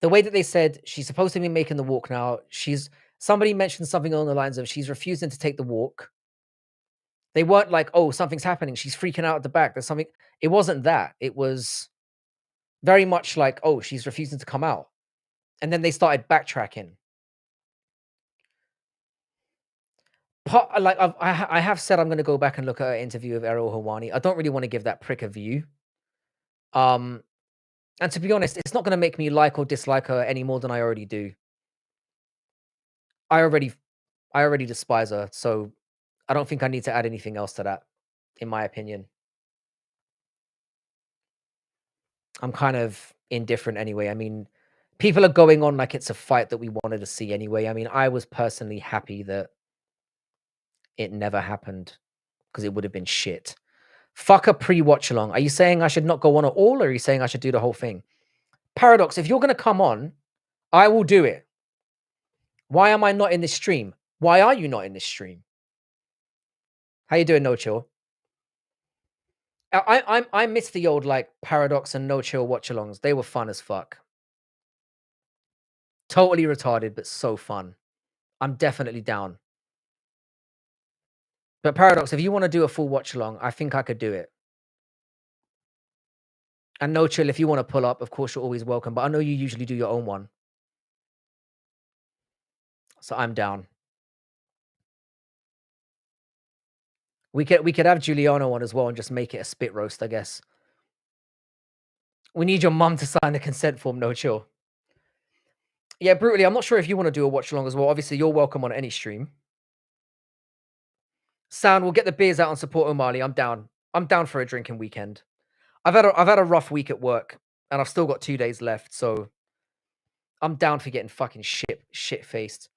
Speaker 1: way that they said she's supposed to be making the walk now. Somebody mentioned something along the lines of she's refusing to take the walk. They weren't like, oh, something's happening. She's freaking out at the back. There's something. It wasn't that. It was very much like, oh, she's refusing to come out. And then they started backtracking. Like I have said, I'm going to go back and look at her interview with Errol Hawani. I don't really want to give that prick a view. And to be honest, it's not going to make me like or dislike her any more than I already do. I already despise her, so I don't think I need to add anything else to that, in my opinion. I'm kind of indifferent anyway. I mean, people are going on like it's a fight that we wanted to see anyway. I mean, I was personally happy that it never happened because it would have been shit. Fuck a pre-watch along. Are you saying I should not go on at all, or are you saying I should do the whole thing? Paradox, if you're going to come on, I will do it. Why am I not in this stream? Why are you not in this stream? How you doing, No Chill? I miss the old like Paradox and No Chill watch-alongs. They were fun as fuck. Totally retarded, but so fun. I'm definitely down. But Paradox, if you want to do a full watch-along, I think I could do it. And No Chill, if you want to pull up, of course you're always welcome. But I know you usually do your own one, so I'm down. We could have Giuliano on as well and just make it a spit roast, I guess. We need your mum to sign the consent form, No Chill. Yeah, brutally. I'm not sure if you want to do a watch along as well. Obviously, you're welcome on any stream. Sound, we'll get the beers out and support O'Malley. I'm down. I'm down for a drinking weekend. I've had a rough week at work, and I've still got 2 days left, so I'm down for getting fucking shit faced.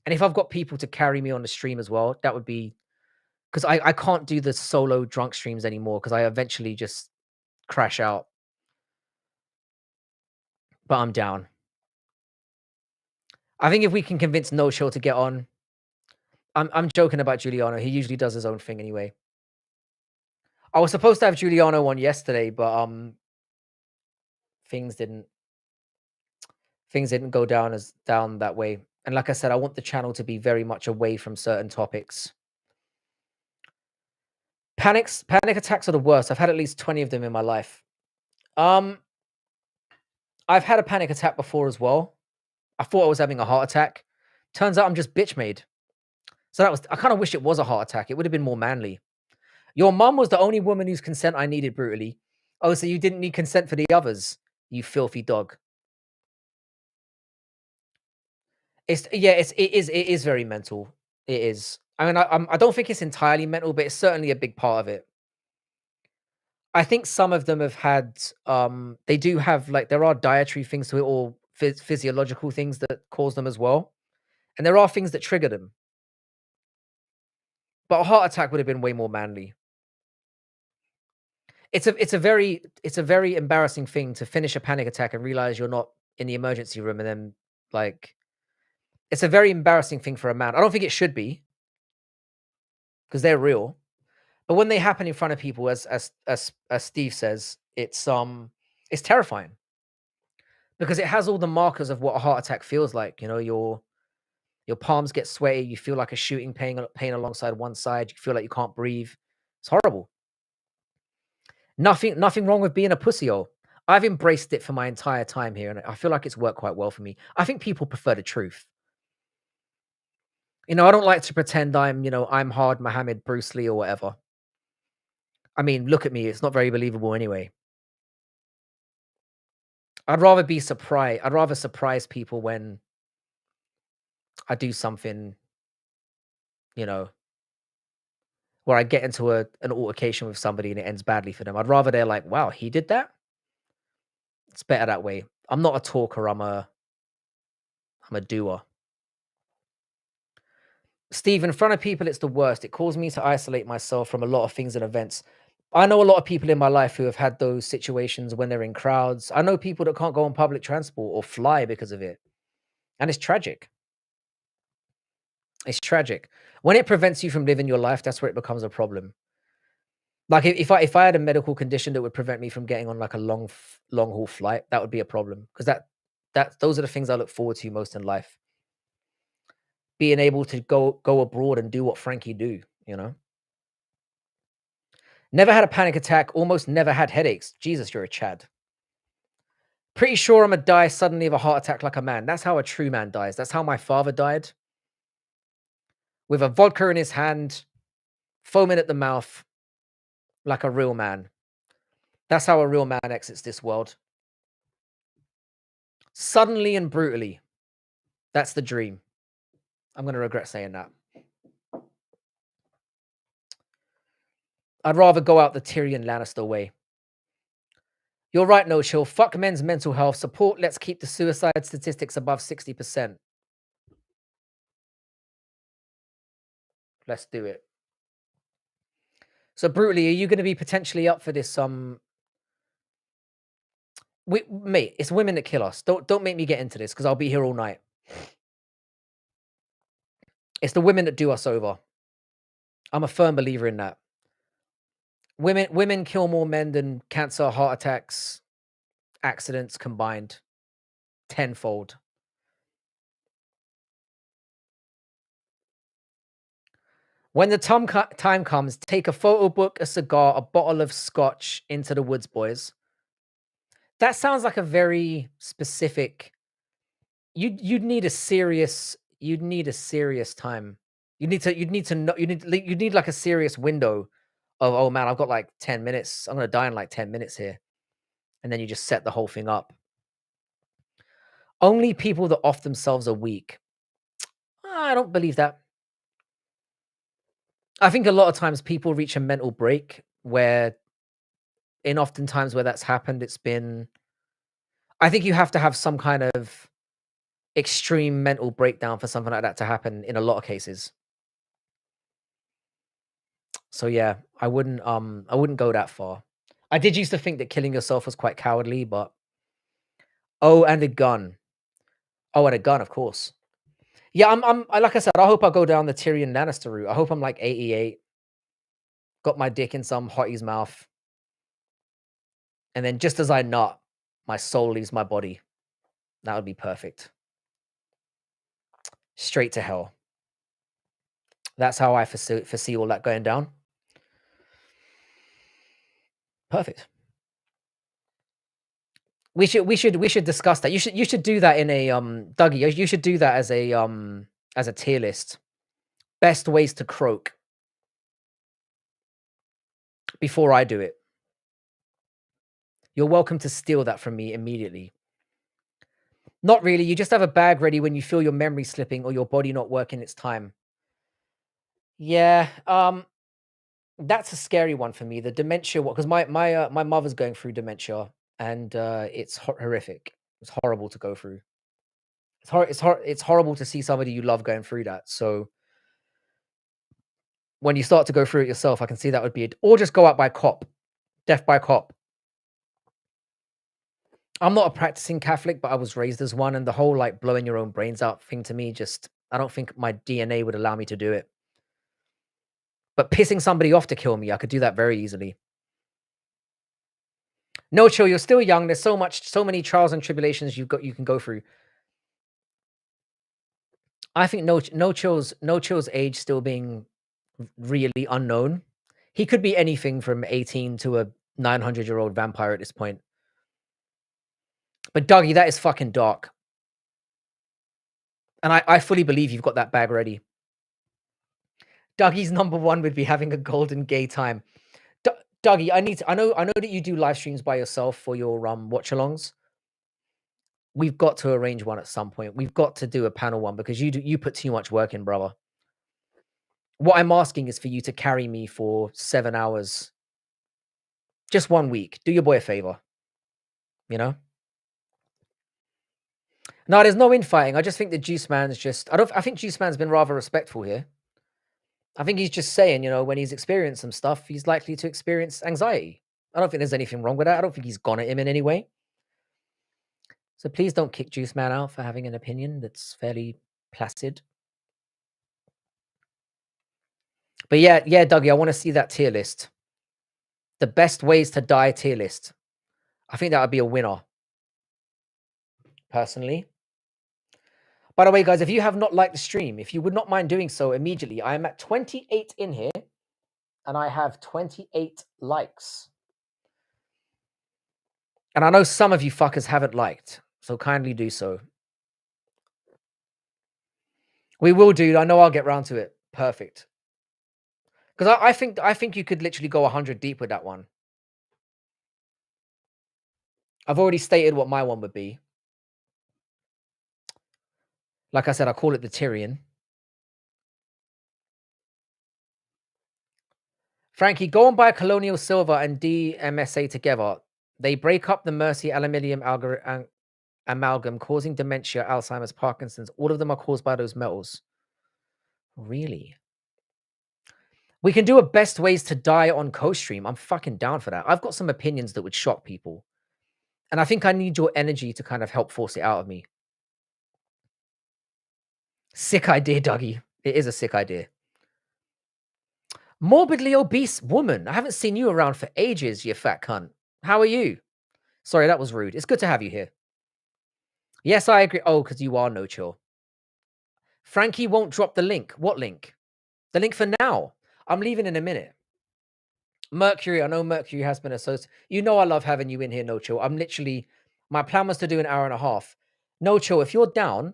Speaker 1: And if I've got people to carry me on the stream as well, that would be because I can't do the solo drunk streams anymore because I eventually just crash out. But I'm down. I think if we can convince No Show to get on, I'm joking about Giuliano. He usually does his own thing anyway. I was supposed to have Giuliano on yesterday, but things didn't go down that way. And like I said, I want the channel to be very much away from certain topics. Panic attacks are the worst. I've had at least 20 of them in my life. I've had a panic attack before as well. I thought I was having a heart attack. Turns out I'm just bitch made. So I kind of wish it was a heart attack. It would have been more manly. Your mum was the only woman whose consent I needed brutally. Oh, so you didn't need consent for the others, you filthy dog. It is very mental. It is. I mean, I don't think it's entirely mental, but it's certainly a big part of it. I think some of them have had, they do have like there are dietary things to it or physiological things that cause them as well, and there are things that trigger them. But a heart attack would have been way more manly. It's a very embarrassing thing to finish a panic attack and realize you're not in the emergency room, and then like it's a very embarrassing thing for a man. I don't think it should be because they're real. But when they happen in front of people, as Steve says, it's terrifying. because it has all the markers of what a heart attack feels like. You know, your palms get sweaty. You feel like a shooting pain alongside one side. You feel like you can't breathe. It's horrible. Nothing wrong with being a pussy-hole. I've embraced it for my entire time here, and I feel like it's worked quite well for me. I think people prefer the truth. You know, I don't like to pretend I'm hard Muhammad, Bruce Lee, or whatever. I mean, look at me. It's not very believable anyway. I'd rather be surprised. I'd rather surprise people when I do something, you know, where I get into an altercation with somebody and it ends badly for them. I'd rather they're like, "Wow, he did that." It's better that way. I'm not a talker. I'm a doer. Steve, in front of people, it's the worst. It caused me to isolate myself from a lot of things and events. I know a lot of people in my life who have had those situations when they're in crowds. I know people that can't go on public transport or fly because of it. And it's tragic. It's tragic. When it prevents you from living your life, that's where it becomes a problem. Like if I had a medical condition that would prevent me from getting on like a long haul flight, that would be a problem because those are the things I look forward to most in life. Being able to go abroad and do what Frankie do, you know. Never had a panic attack, almost never had headaches. Jesus, you're a Chad. Pretty sure I'm gonna die suddenly of a heart attack like a man. That's how a true man dies. That's how my father died. With a vodka in his hand, foaming at the mouth, like a real man. That's how a real man exits this world. Suddenly and brutally. That's the dream. I'm gonna regret saying that. I'd rather go out the Tyrion Lannister way. You're right, No Chill. Fuck men's mental health. Support, let's keep the suicide statistics above 60%. Let's do it. So brutally, are you going to be potentially up for this? Mate, it's women that kill us. Don't make me get into this because I'll be here all night. It's the women that do us over. I'm a firm believer in that. Women kill more men than cancer, heart attacks, accidents combined, tenfold. When the time comes, take a photo book, a cigar, a bottle of scotch into the woods, boys. That sounds like a very specific. You'd need a serious time. You'd need to know. You'd need like a serious window of, oh man, I've got like 10 minutes. I'm gonna die in like 10 minutes here, and then you just set the whole thing up. Only people that off themselves are weak. I don't believe that. I think a lot of times people reach a mental break where, in oftentimes where that's happened, it's been. I think you have to have some kind of extreme mental breakdown for something like that to happen in a lot of cases. So yeah, I wouldn't go that far. I did used to think that killing yourself was quite cowardly, but oh, and a gun. Oh, and a gun, of course. Yeah, like I said, I hope I go down the Tyrion Lannister route. I hope I'm like 88, got my dick in some hottie's mouth, and then just as I nut, my soul leaves my body. That would be perfect. Straight to hell. That's how I foresee all that going down. Perfect. We should discuss that. You should do that in a Dougie. You should do that as a tier list. Best ways to croak before I do it. You're welcome to steal that from me immediately. Not really. You just have a bag ready when you feel your memory slipping or your body not working its time. Yeah, that's a scary one for me. The dementia one, because my mother's going through dementia, and it's horrific. It's horrible to go through. It's horrible to see somebody you love going through that. So when you start to go through it yourself, I can see that would be it. Or just go out by cop, death by cop. I'm not a practicing Catholic, but I was raised as one, and the whole like blowing your own brains out thing to me, just I don't think my DNA would allow me to do it. But pissing somebody off to kill me, I could do that very easily. No chill, you're still young. There's so many trials and tribulations you can go through. I think no chill's age still being really unknown. He could be anything from 18 to a 900-year-old vampire at this point. But Dougie, that is fucking dark. And I fully believe you've got that bag ready. Dougie's number one would be having a golden gay time. Dougie, I know that you do live streams by yourself for your watch-alongs. We've got to arrange one at some point. We've got to do a panel one because you put too much work in, brother. What I'm asking is for you to carry me for 7 hours. Just 1 week. Do your boy a favor. You know? No, there's no infighting. I just think the Juice Man's just I think Juice Man's been rather respectful here. I think he's just saying, you know, when he's experienced some stuff, he's likely to experience anxiety. I don't think there's anything wrong with that. I don't think he's gone at him in any way. So please don't kick Juice Man out for having an opinion that's fairly placid. But yeah, Dougie, I want to see that tier list. The best ways to die tier list. I think that would be a winner. Personally. By the way, guys, if you have not liked the stream, if you would not mind doing so immediately, I am at 28 in here and I have 28 likes. And I know some of you fuckers haven't liked, so kindly do so. We will, dude. I know I'll get round to it. Perfect. Because I think you could literally go 100 deep with that one. I've already stated what my one would be. Like I said, I call it the Tyrion. Frankie, go and buy Colonial Silver and DMSA together. They break up the Mercy aluminium amalgam, causing dementia, Alzheimer's, Parkinson's. All of them are caused by those metals. Really? We can do a best ways to die on co-stream. I'm fucking down for that. I've got some opinions that would shock people. And I think I need your energy to kind of help force it out of me. Sick idea, Dougie. It is a sick idea. Morbidly obese woman. I haven't seen you around for ages, you fat cunt. How are you? Sorry, that was rude. It's good to have you here. Yes, I agree. Oh, because you are no chill. Frankie won't drop the link. What link? The link for now. I'm leaving in a minute. Mercury, I know Mercury has been associated. You know I love having you in here, no chill. I'm literally, my plan was to do an hour and a half. No chill, if you're down,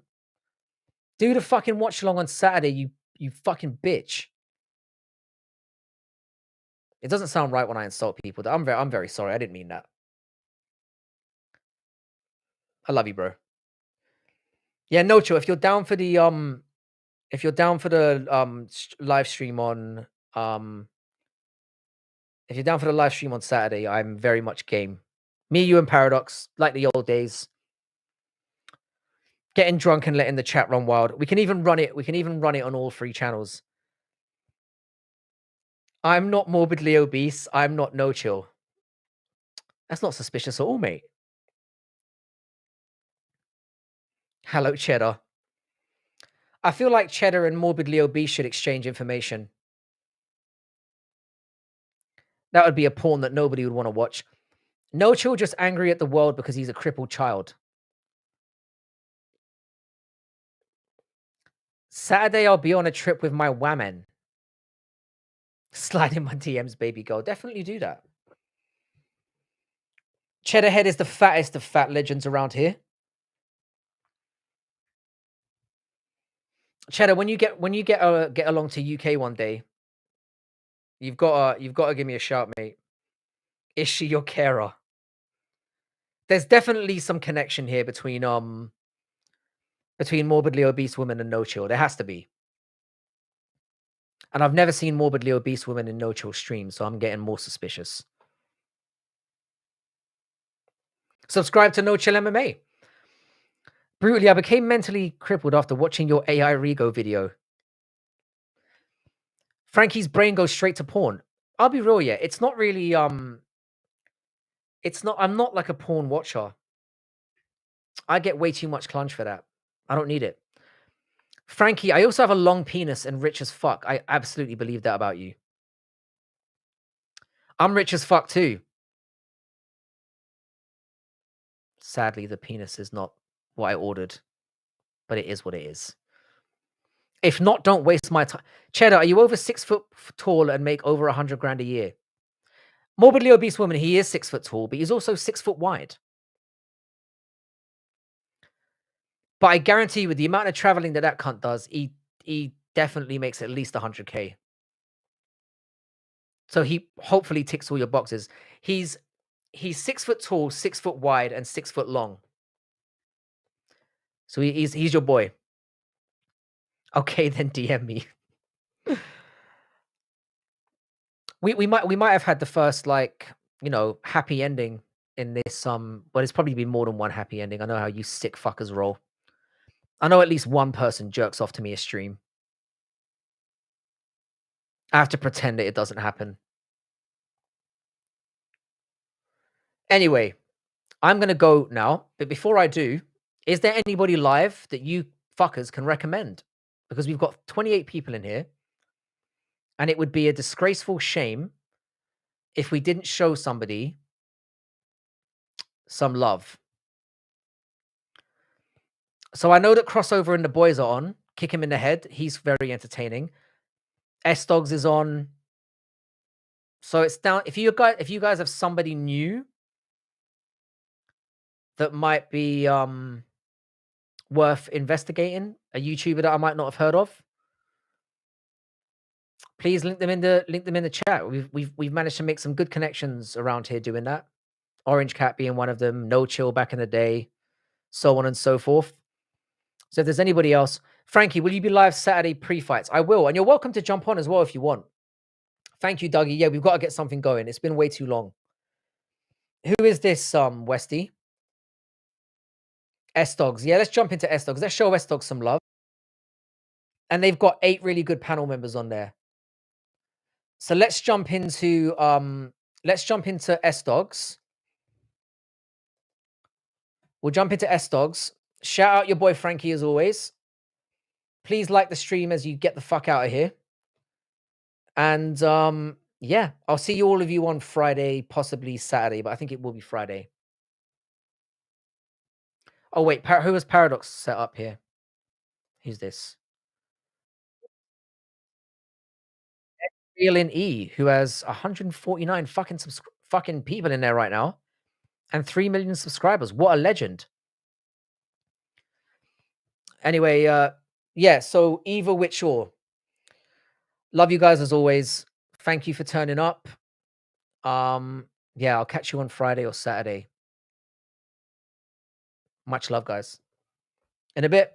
Speaker 1: do the fucking watch along on Saturday, you fucking bitch. It doesn't sound right when I insult people. I'm very sorry. I didn't mean that. I love you, bro. Yeah, no chill. If you're down for the live stream on if you're down for the live stream on Saturday, I'm very much game. Me, you, and Paradox, like the old days. Getting drunk and letting the chat run wild. We can even run it. We can even run it on all 3 channels. I'm not morbidly obese. I'm not no chill. That's not suspicious at all, mate. Hello, Cheddar. I feel like Cheddar and morbidly obese should exchange information. That would be a porn that nobody would want to watch. No chill, just angry at the world because he's a crippled child. Saturday, I'll be on a trip with my whammon. Slide in my DMs, baby girl. Definitely do that. Cheddarhead is the fattest of fat legends around here. Cheddar, when you get along to UK one day, you've got to give me a shout, mate. Is she your carer? There's definitely some connection here between morbidly obese women and no chill. There has to be. And I've never seen morbidly obese women in no chill streams, so I'm getting more suspicious. Subscribe to No Chill MMA. Brutally, I became mentally crippled after watching your AI Rigo video. Frankie's brain goes straight to porn. I'll be real, yeah. It's not really it's not I'm not like a porn watcher. I get way too much clunge for that. I don't need it. Frankie, I also have a long penis and rich as fuck. I absolutely believe that about you. I'm rich as fuck too. Sadly, the penis is not what I ordered, but it is what it is. If not, don't waste my time. Cheddar, are you over 6 foot tall and make over 100 grand a year? Morbidly obese woman, he is 6 foot tall, but he's also 6 foot wide. But I guarantee you, with the amount of traveling that cunt does, he definitely makes at least 100K. So he hopefully ticks all your boxes. He's 6 foot tall, 6 foot wide, and 6 foot long. So he's your boy. Okay, then DM me. We might have had the first, like, happy ending in this, but it's probably been more than one happy ending. I know how you sick fuckers roll. I know at least one person jerks off to me a stream. I have to pretend that it doesn't happen. Anyway, I'm gonna go now, but before I do, is there anybody live that you fuckers can recommend? Because we've got 28 people in here, and it would be a disgraceful shame if we didn't show somebody some love. So I know that Crossover and the boys are on. Kick him in the head. He's very entertaining. S Dogs is on. So it's down. If you guys have somebody new that might be worth investigating, a YouTuber that I might not have heard of, please link them in the chat. We've managed to make some good connections around here doing that. Orange Cat being one of them, No Chill back in the day, so on and so forth. So if there's anybody else, Frankie, will you be live Saturday pre-fights? I will, and you're welcome to jump on as well if you want. Thank you, Dougie. Yeah, we've got to get something going. It's been way too long. Who is this, Westy? S Dogs. Yeah, let's jump into S Dogs. Let's show S Dogs some love. And they've got 8 really good panel members on there. So let's jump into S Dogs. We'll jump into S Dogs. Shout out your boy Frankie as always. Please like the stream as you get the fuck out of here. And yeah, I'll see all of you on Friday, possibly Saturday, but I think it will be Friday. Oh wait, who was Paradox set up here? Who's this? Alien E, who has 149 fucking people in there right now, and 3 million subscribers. What a legend! Anyway, yeah. So Eva Witshaw, love you guys as always. Thank you for turning up. Yeah, I'll catch you on Friday or Saturday. Much love, guys. In a bit.